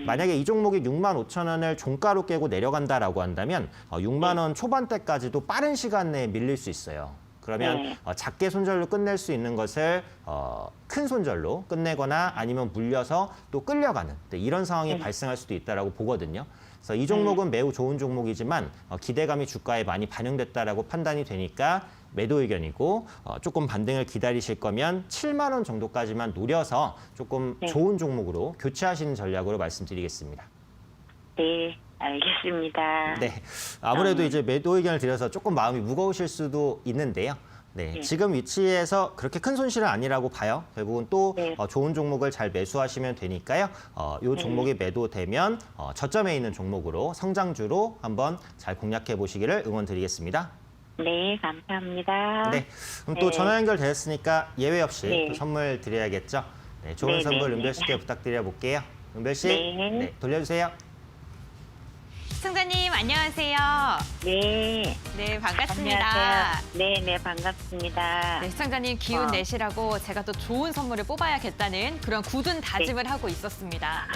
만약에 이 종목이 6만 5천 원을 종가로 깨고 내려간다라고 한다면 6만 원 초반대까지도 빠른 시간 내에 밀릴 수 있어요. 그러면 작게 손절로 끝낼 수 있는 것을 큰 손절로 끝내거나 아니면 물려서 또 끌려가는 이런 상황이 발생할 수도 있다라고 보거든요. 그래서 이 종목은 매우 좋은 종목이지만 기대감이 주가에 많이 반영됐다라고 판단이 되니까 매도 의견이고 조금 반등을 기다리실 거면 7만 원 정도까지만 노려서 조금 좋은 종목으로 교체하시는 전략으로 말씀드리겠습니다.
네, 알겠습니다.
네, 아무래도 이제 매도 의견을 드려서 조금 마음이 무거우실 수도 있는데요. 네, 지금 위치에서 그렇게 큰 손실은 아니라고 봐요. 결국은 또 좋은 종목을 잘 매수하시면 되니까요. 이 종목이 매도되면 저점에 있는 종목으로 성장주로 한번 잘 공략해 보시기를 응원드리겠습니다.
네, 감사합니다.
네, 그럼 또 전화 연결되었으니까 예외 없이 또 선물 드려야겠죠. 네, 좋은 선물 은별 씨께 부탁드려 볼게요. 은별 씨, 네, 돌려주세요.
시청자님 안녕하세요.
네.
네, 반갑습니다.
안녕하세요. 네, 네, 반갑습니다.
네, 시청자님 기운 내시라고 제가 또 좋은 선물을 뽑아야겠다는 그런 굳은 다짐을 하고 있었습니다.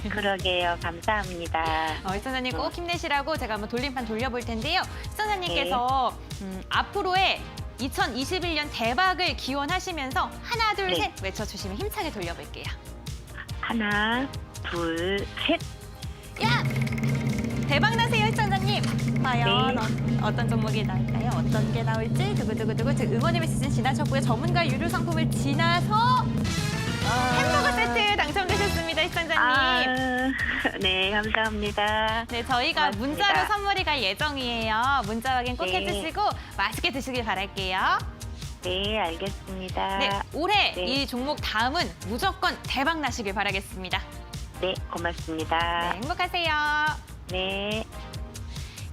네.
그러게요. 감사합니다.
시청자님 꼭 힘내시라고 제가 한번 돌림판 돌려볼 텐데요. 시청자님께서 앞으로의 2021년 대박을 기원하시면서 하나, 둘, 셋 외쳐주시면 힘차게 돌려볼게요.
하나, 둘, 셋.
야! 대박 나세요, 시청자님. 과연 어떤 종목이 나올까요? 어떤 게 나올지 두구두구두구. 지금 응원의 메시지는 지나셨고요. 전문가 유료 상품을 지나서 햄버거 세트 당첨되셨습니다, 시청자님.
네, 감사합니다.
네, 저희가
고맙습니다.
문자로 선물이 갈 예정이에요. 문자 확인 꼭 해주시고 맛있게 드시길 바랄게요.
네, 알겠습니다.
네, 올해
네.
이 종목 다음은 무조건 대박 나시길 바라겠습니다.
네, 고맙습니다.
네, 행복하세요.
네.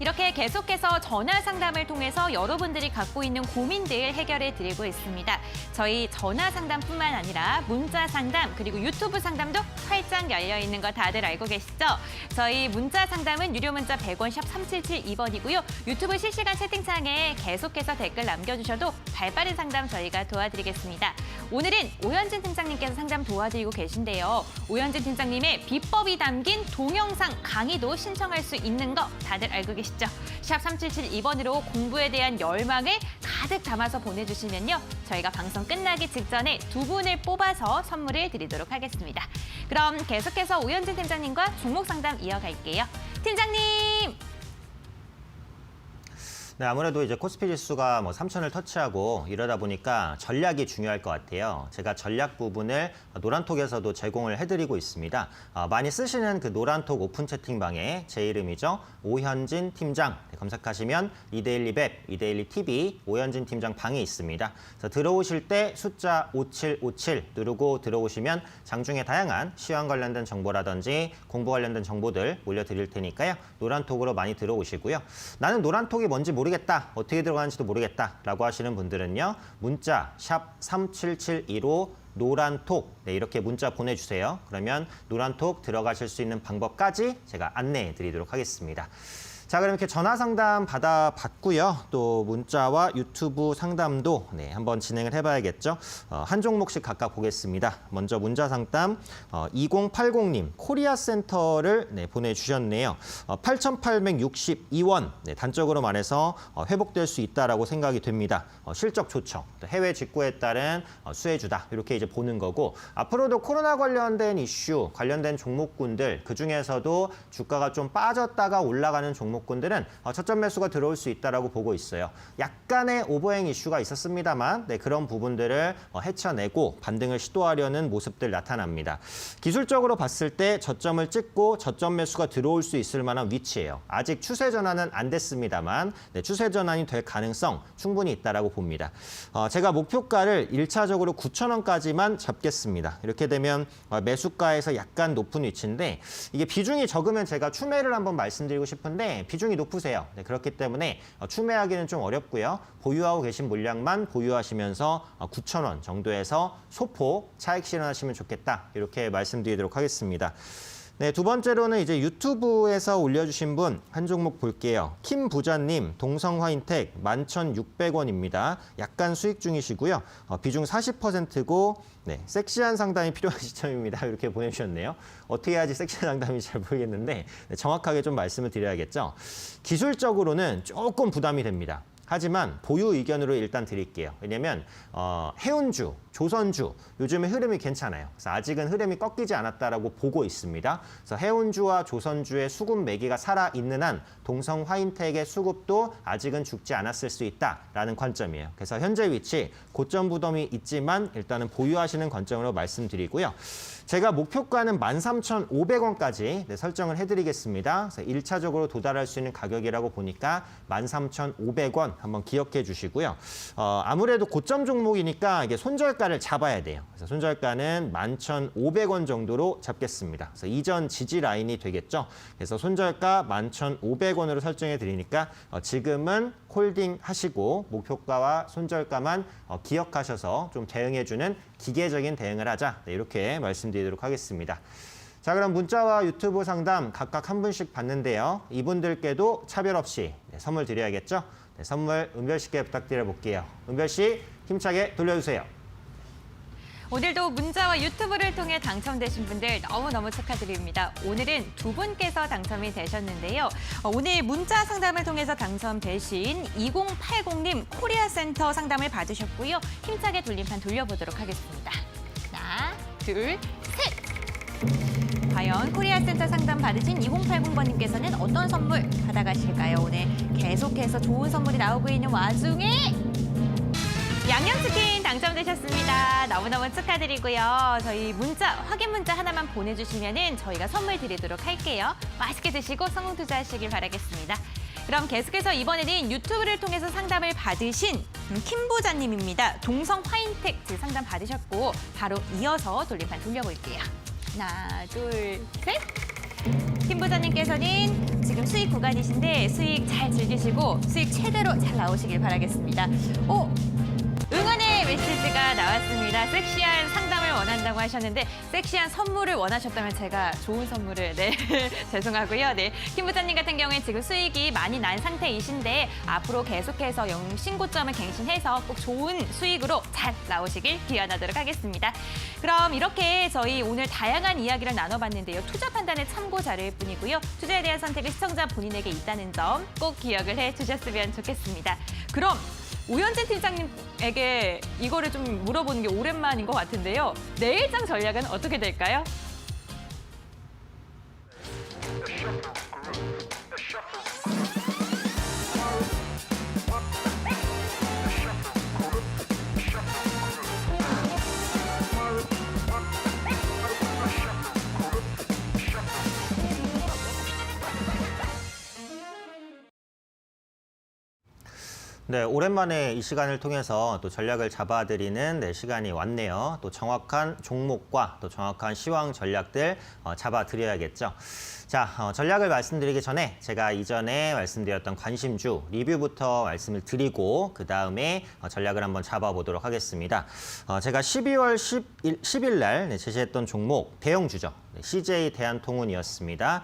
이렇게 계속해서 전화 상담을 통해서 여러분들이 갖고 있는 고민들 해결해 드리고 있습니다. 저희 전화 상담뿐만 아니라 문자 상담 그리고 유튜브 상담도 활짝 열려 있는 거 다들 알고 계시죠? 저희 문자 상담은 유료 문자 100원 샵 3772번이고요. 유튜브 실시간 채팅창에 계속해서 댓글 남겨주셔도 발빠른 상담 저희가 도와드리겠습니다. 오늘은 오현진 팀장님께서 상담 도와드리고 계신데요. 오현진 팀장님의 비법이 담긴 동영상 강의도 신청할 수 있는 거 다들 알고 계시죠? 샵 3772번으로 공부에 대한 열망을 가득 담아서 보내주시면요. 저희가 방송 끝나기 직전에 두 분을 뽑아서 선물을 드리도록 하겠습니다. 그럼 계속해서 오현진 팀장님과 종목 상담 이어갈게요. 팀장님!
네, 아무래도 이제 코스피 지수가 뭐 3,000을 터치하고 이러다 보니까 전략이 중요할 것 같아요. 제가 전략 부분을 노란톡에서도 제공을 해드리고 있습니다. 많이 쓰시는 그 노란톡 오픈 채팅방에 제 이름이죠. 오현진 팀장 검색하시면 이데일리웹, 이데일리TV 오현진 팀장 방이 있습니다. 그래서 들어오실 때 숫자 5757 누르고 들어오시면 장중에 다양한 시황 관련된 정보라든지 공부 관련된 정보들 올려드릴 테니까요. 노란톡으로 많이 들어오시고요. 나는 노란톡이 뭔지 모르겠다, 어떻게 들어가는지도 모르겠다라고 하시는 분들은요. 문자 샵 3772로 노란톡 이렇게 문자 보내주세요. 그러면 노란톡 들어가실 수 있는 방법까지 제가 안내해 드리도록 하겠습니다. 자, 그럼 이렇게 전화 상담 받아봤고요. 또 문자와 유튜브 상담도 한번 진행을 해봐야겠죠. 한 종목씩 각각 보겠습니다. 먼저 문자 상담 2080님 코리아 센터를 보내주셨네요. 8,862원 단적으로 말해서 회복될 수 있다라고 생각이 됩니다. 실적 좋죠. 또 해외 직구에 따른 수혜주다 이렇게 이제 보는 거고 앞으로도 코로나 관련된 이슈 관련된 종목군들 그 중에서도 주가가 좀 빠졌다가 올라가는 종목군들은 저점 매수가 들어올 수 있다라고 보고 있어요. 약간의 오버행 이슈가 있었습니다만 그런 부분들을 헤쳐내고 반등을 시도하려는 모습들 나타납니다. 기술적으로 봤을 때 저점을 찍고 저점 매수가 들어올 수 있을 만한 위치예요. 아직 추세 전환은 안 됐습니다만 추세 전환이 될 가능성 충분히 있다라고 봅니다. 제가 목표가를 1차적으로 9,000원까지만 잡겠습니다. 이렇게 되면 매수가에서 약간 높은 위치인데 이게 비중이 적으면 제가 추매를 한번 말씀드리고 싶은데 비중이 높으세요. 그렇기 때문에 추매하기는 좀 어렵고요. 보유하고 계신 물량만 보유하시면서 9,000원 정도에서 소폭 차익 실현하시면 좋겠다. 이렇게 말씀드리도록 하겠습니다. 네, 두 번째로는 이제 유튜브에서 올려주신 분 한 종목 볼게요. 킴 부자님, 동성화인텍 11,600원입니다. 약간 수익 중이시고요. 비중 40%고 섹시한 상담이 필요한 시점입니다. 이렇게 보내주셨네요. 어떻게 해야지 섹시한 상담이 잘 모르겠는데 정확하게 좀 말씀을 드려야겠죠. 기술적으로는 조금 부담이 됩니다. 하지만 보유 의견으로 일단 드릴게요. 왜냐면 해운주, 조선주 요즘에 흐름이 괜찮아요. 그래서 아직은 흐름이 꺾이지 않았다라고 보고 있습니다. 그래서 해운주와 조선주의 수급 매기가 살아있는 한 동성 화인텍의 수급도 아직은 죽지 않았을 수 있다라는 관점이에요. 그래서 현재 위치 고점 부담이 있지만 일단은 보유하시는 관점으로 말씀드리고요. 제가 목표가는 13,500원까지 설정을 해드리겠습니다. 그래서 1차적으로 도달할 수 있는 가격이라고 보니까 13,500원 한번 기억해 주시고요. 아무래도 고점 종목이니까 이게 손절가를 잡아야 돼요. 그래서 손절가는 11,500원 정도로 잡겠습니다. 그래서 이전 지지 라인이 되겠죠. 그래서 손절가 11,500원으로 설정해 드리니까 지금은 홀딩 하시고 목표가와 손절가만 기억하셔서 좀 대응해주는 기계적인 대응을 하자. 이렇게 말씀드리도록 하겠습니다. 자, 그럼 문자와 유튜브 상담 각각 한 분씩 받는데요. 이분들께도 차별 없이 선물 드려야겠죠. 선물 은별 씨께 부탁드려 볼게요. 은별 씨 힘차게 돌려주세요.
오늘도 문자와 유튜브를 통해 당첨되신 분들 너무너무 축하드립니다. 오늘은 두 분께서 당첨이 되셨는데요. 오늘 문자 상담을 통해서 당첨되신 2080님 코리아 센터 상담을 받으셨고요. 힘차게 돌림판 돌려보도록 하겠습니다. 하나, 둘, 셋! 과연 코리아 센터 상담 받으신 2080번님께서는 어떤 선물 받아가실까요? 오늘 계속해서 좋은 선물이 나오고 있는 와중에 양념치킨 당첨되셨습니다. 너무너무 축하드리고요. 저희 문자, 확인 문자 하나만 보내주시면 저희가 선물 드리도록 할게요. 맛있게 드시고 성공 투자하시길 바라겠습니다. 그럼 계속해서 이번에는 유튜브를 통해서 상담을 받으신 킴 부자님입니다. 동성 화인텍 상담 받으셨고 바로 이어서 돌림판 돌려볼게요. 하나, 둘, 셋! 킴 부자님께서는 지금 지금 수익 구간이신데 수익 잘 즐기시고 수익 최대로 잘 나오시길 바라겠습니다. 응원의 메시지가 나왔습니다. 섹시한 상담을 원한다고 하셨는데 섹시한 선물을 원하셨다면 제가 좋은 선물을 죄송하고요. 김 부장님 같은 경우에 지금 수익이 많이 난 상태이신데 앞으로 계속해서 신고점을 갱신해서 꼭 좋은 수익으로 잘 나오시길 기원하도록 하겠습니다. 그럼 이렇게 저희 오늘 다양한 이야기를 나눠봤는데요. 투자 판단의 참고 자료일 뿐이고요. 투자에 대한 선택이 시청자 본인에게 있다는 점 꼭 기억을 해주셨으면 좋겠습니다. 그럼 오현진 팀장님에게 이거를 좀 물어보는 게 오랜만인 것 같은데요. 내일장 전략은 어떻게 될까요?
네, 오랜만에 이 시간을 통해서 또 전략을 잡아드리는 시간이 왔네요. 또 정확한 종목과 또 정확한 시황 전략들 잡아드려야겠죠. 자, 전략을 말씀드리기 전에 제가 이전에 말씀드렸던 관심주 리뷰부터 말씀을 드리고 그 다음에 전략을 한번 잡아보도록 하겠습니다. 제가 12월 10일 날 제시했던 종목 대형주죠. CJ 대한통운이었습니다.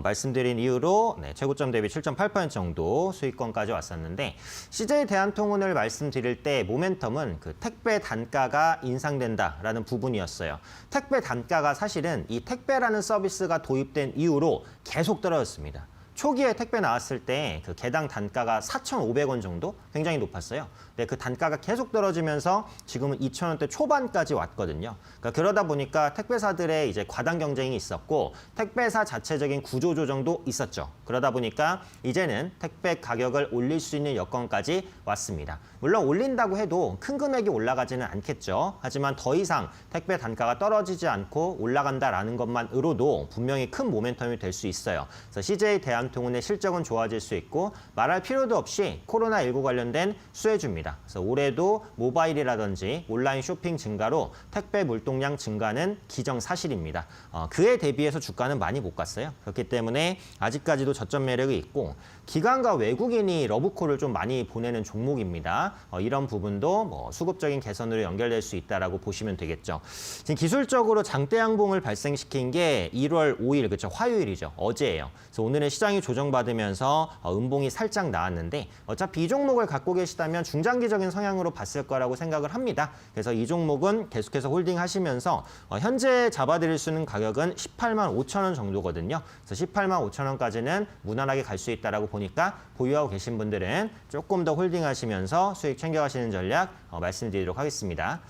말씀드린 이후로 최고점 대비 7.8% 정도 수익권까지 왔었는데 CJ 대한통운을 말씀드릴 때 모멘텀은 그 택배 단가가 인상된다라는 부분이었어요. 택배 단가가 사실은 이 택배라는 서비스가 도입된 이후로 계속 떨어졌습니다. 초기에 택배 나왔을 때 그 개당 단가가 4,500원 정도 굉장히 높았어요. 근데 그 단가가 계속 떨어지면서 지금은 2,000원대 초반까지 왔거든요. 그러다 보니까 택배사들의 이제 과당 경쟁이 있었고 택배사 자체적인 구조 조정도 있었죠. 그러다 보니까 이제는 택배 가격을 올릴 수 있는 여건까지 왔습니다. 물론 올린다고 해도 큰 금액이 올라가지는 않겠죠. 하지만 더 이상 택배 단가가 떨어지지 않고 올라간다라는 것만으로도 분명히 큰 모멘텀이 될 수 있어요. 그래서 CJ 대한통운의 실적은 좋아질 수 있고 말할 필요도 없이 코로나19 관련된 수혜주입니다. 그래서 올해도 모바일이라든지 온라인 쇼핑 증가로 택배 물동량 증가는 기정사실입니다. 그에 대비해서 주가는 많이 못 갔어요. 그렇기 때문에 아직까지도 저점 매력이 있고 기관과 외국인이 러브콜을 좀 많이 보내는 종목입니다. 이런 부분도 뭐 수급적인 개선으로 연결될 수 있다라고 보시면 되겠죠. 지금 기술적으로 장대 양봉을 발생시킨 게 1월 5일, 그렇죠? 화요일이죠. 어제예요. 그래서 오늘은 시장이 조정받으면서 음봉이 살짝 나왔는데 어차피 이 종목을 갖고 계시다면 중장기적인 성향으로 봤을 거라고 생각을 합니다. 그래서 이 종목은 계속해서 홀딩하시면서 현재 잡아드릴 수 있는 가격은 18만 5천 원 정도거든요. 그래서 18만 5천 원까지는 무난하게 갈 수 있다라고 보니까 보유하고 계신 분들은 조금 더 홀딩하시면서 수익 챙겨가시는 전략 말씀드리도록 하겠습니다.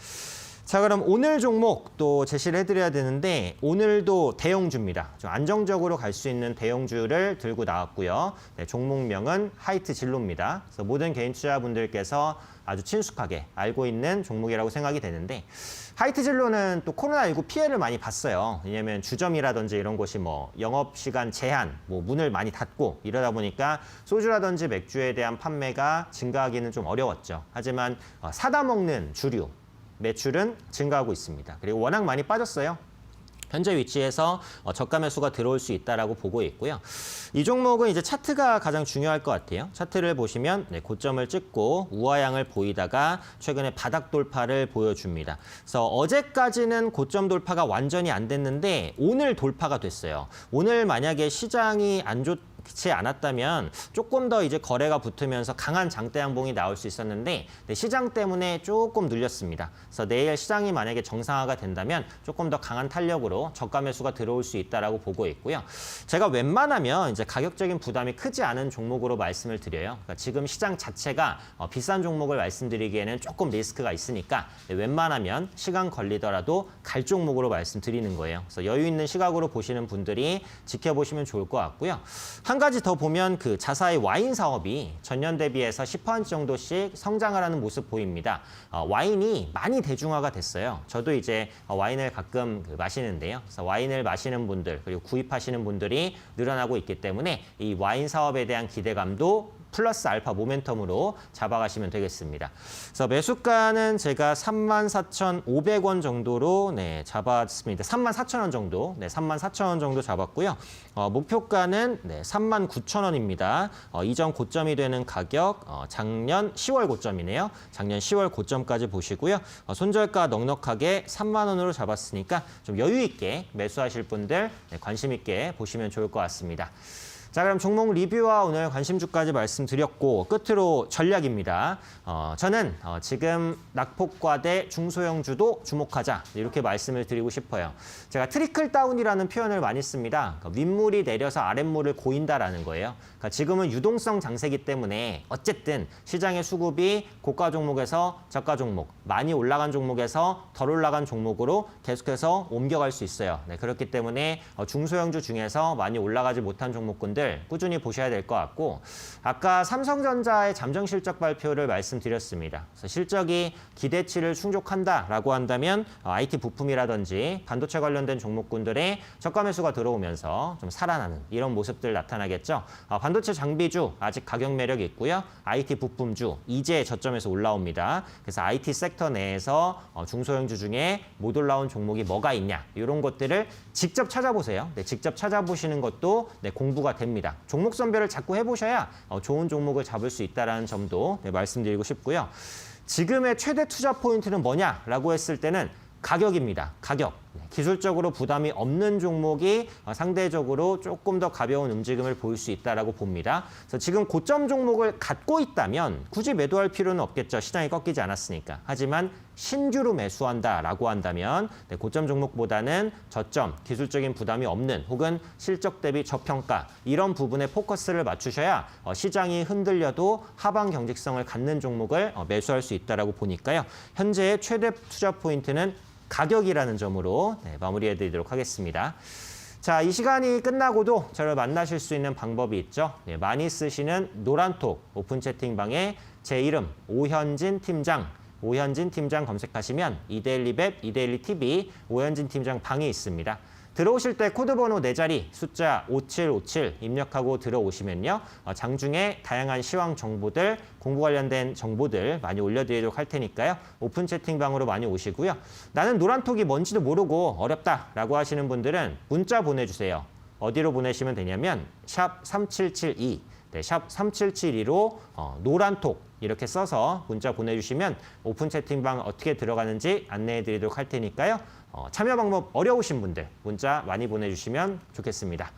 자, 그럼 오늘 종목 또 제시를 해드려야 되는데 오늘도 대형주입니다. 좀 안정적으로 갈 수 있는 대형주를 들고 나왔고요. 종목명은 하이트 진로입니다. 그래서 모든 개인 투자분들께서 아주 친숙하게 알고 있는 종목이라고 생각이 되는데 하이트 진로는 또 코로나19 피해를 많이 봤어요. 왜냐하면 주점이라든지 이런 곳이 뭐 영업시간 제한, 뭐 문을 많이 닫고 이러다 보니까 소주라든지 맥주에 대한 판매가 증가하기는 좀 어려웠죠. 하지만 사다 먹는 주류, 매출은 증가하고 있습니다. 그리고 워낙 많이 빠졌어요. 현재 위치에서 저가 매수가 들어올 수 있다라고 보고 있고요. 이 종목은 이제 차트가 가장 중요할 것 같아요. 차트를 보시면 고점을 찍고 우하향을 보이다가 최근에 바닥 돌파를 보여줍니다. 그래서 어제까지는 고점 돌파가 완전히 안 됐는데 오늘 돌파가 됐어요. 오늘 만약에 시장이 안 좋지 않았다면 조금 더 이제 거래가 붙으면서 강한 장대 양봉이 나올 수 있었는데 시장 때문에 조금 눌렸습니다. 그래서 내일 시장이 만약에 정상화가 된다면 조금 더 강한 탄력으로 저가 매수가 들어올 수 있다라고 보고 있고요. 제가 웬만하면 이제 가격적인 부담이 크지 않은 종목으로 말씀을 드려요. 그러니까 지금 시장 자체가 비싼 종목을 말씀드리기에는 조금 리스크가 있으니까 웬만하면 시간 걸리더라도 갈 종목으로 말씀드리는 거예요. 그래서 여유 있는 시각으로 보시는 분들이 지켜보시면 좋을 것 같고요. 한 가지 더 보면 그 자사의 와인 사업이 전년 대비해서 10% 정도씩 성장을 하는 모습 보입니다. 와인이 많이 대중화가 됐어요. 저도 이제 와인을 가끔 마시는데요. 그래서 와인을 마시는 분들 그리고 구입하시는 분들이 늘어나고 있기 때문에 이 와인 사업에 대한 기대감도 플러스 알파 모멘텀으로 잡아가시면 되겠습니다. 그래서 매수가는 제가 34,500원 정도로 잡았습니다. 34,000원 정도, 34,000원 정도 잡았고요. 목표가는 39,000원입니다. 이전 고점이 되는 가격 작년 10월 고점이네요. 작년 10월 고점까지 보시고요. 손절가 넉넉하게 3만 원으로 잡았으니까 좀 여유 있게 매수하실 분들 관심 있게 보시면 좋을 것 같습니다. 자, 그럼 종목 리뷰와 오늘 관심주까지 말씀드렸고 끝으로 전략입니다. 저는 지금 낙폭과대 중소형주도 주목하자 이렇게 말씀을 드리고 싶어요. 제가 트리클 다운이라는 표현을 많이 씁니다. 그러니까 윗물이 내려서 아랫물을 고인다라는 거예요. 그러니까 지금은 유동성 장세기 때문에 어쨌든 시장의 수급이 고가 종목에서 저가 종목, 많이 올라간 종목에서 덜 올라간 종목으로 계속해서 옮겨갈 수 있어요. 그렇기 때문에 중소형주 중에서 많이 올라가지 못한 종목군들 꾸준히 보셔야 될 것 같고 아까 삼성전자의 잠정 실적 발표를 말씀드렸습니다. 그래서 실적이 기대치를 충족한다라고 한다면 IT 부품이라든지 반도체 관련된 종목군들의 저가 매수가 들어오면서 좀 살아나는 이런 모습들 나타나겠죠. 반도체 장비주 아직 가격 매력이 있고요. IT 부품주 이제 저점에서 올라옵니다. 그래서 IT 섹터 내에서 중소형주 중에 못 올라온 종목이 뭐가 있냐 이런 것들을 직접 찾아보세요. 직접 찾아보시는 것도 공부가 됩니다. 종목 선별을 자꾸 해보셔야 좋은 종목을 잡을 수 있다는 점도 말씀드리고 싶고요. 지금의 최대 투자 포인트는 뭐냐라고 했을 때는 가격입니다. 가격. 기술적으로 부담이 없는 종목이 상대적으로 조금 더 가벼운 움직임을 보일 수 있다고 봅니다. 그래서 지금 고점 종목을 갖고 있다면 굳이 매도할 필요는 없겠죠. 시장이 꺾이지 않았으니까. 하지만 신규로 매수한다라고 한다면 고점 종목보다는 저점, 기술적인 부담이 없는 혹은 실적 대비 저평가 이런 부분에 포커스를 맞추셔야 시장이 흔들려도 하방 경직성을 갖는 종목을 매수할 수 있다고 보니까요. 현재의 최대 투자 포인트는 가격이라는 점으로 마무리해드리도록 하겠습니다. 자, 이 시간이 끝나고도 저를 만나실 수 있는 방법이 있죠. 많이 쓰시는 노란톡 오픈 채팅방에 제 이름 오현진 팀장 검색하시면 이데일리웹, 이데일리TV 오현진 팀장 방이 있습니다. 들어오실 때 코드번호 4자리 숫자 5757 입력하고 들어오시면요. 장중에 다양한 시황 정보들, 공부 관련된 정보들 많이 올려드리도록 할 테니까요. 오픈 채팅방으로 많이 오시고요. 나는 노란톡이 뭔지도 모르고 어렵다라고 하시는 분들은 문자 보내주세요. 어디로 보내시면 되냐면 샵 3772, 샵 3772로 노란톡 이렇게 써서 문자 보내주시면 오픈 채팅방 어떻게 들어가는지 안내해드리도록 할 테니까요. 참여 방법 어려우신 분들 문자 많이 보내주시면 좋겠습니다.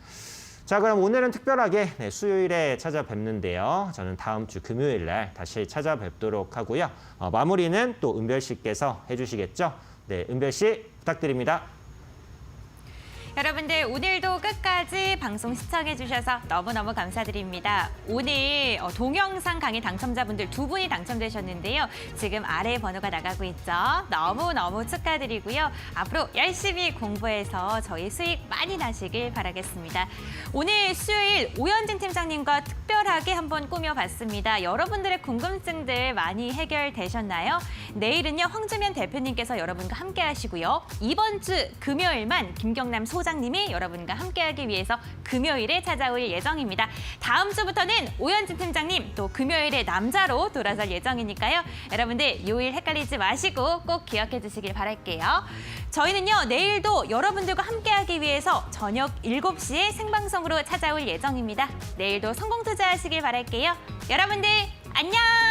자, 그럼 오늘은 특별하게 수요일에 찾아뵙는데요. 저는 다음 주 금요일 날 다시 찾아뵙도록 하고요. 마무리는 또 은별 씨께서 해주시겠죠? 네, 은별 씨 부탁드립니다.
여러분들 오늘도 끝까지 방송 시청해주셔서 너무너무 감사드립니다. 오늘 동영상 강의 당첨자분들 2분이 당첨되셨는데요. 지금 아래 번호가 나가고 있죠. 너무너무 축하드리고요. 앞으로 열심히 공부해서 저희 수익 많이 나시길 바라겠습니다. 오늘 수요일 오현진 팀장님과 특별하게 한번 꾸며봤습니다. 여러분들의 궁금증들 많이 해결되셨나요? 내일은요, 황주면 대표님께서 여러분과 함께 하시고요. 이번 주 금요일만 김경남 소장님이 여러분과 함께하기 위해서 금요일에 찾아올 예정입니다. 다음 주부터는 오현진 팀장님 또 금요일에 남자로 돌아설 예정이니까요. 여러분들 요일 헷갈리지 마시고 꼭 기억해 주시길 바랄게요. 저희는요, 내일도 여러분들과 함께하기 위해서 저녁 7시에 생방송으로 찾아올 예정입니다. 내일도 성공 투자하시길 바랄게요. 여러분들 안녕!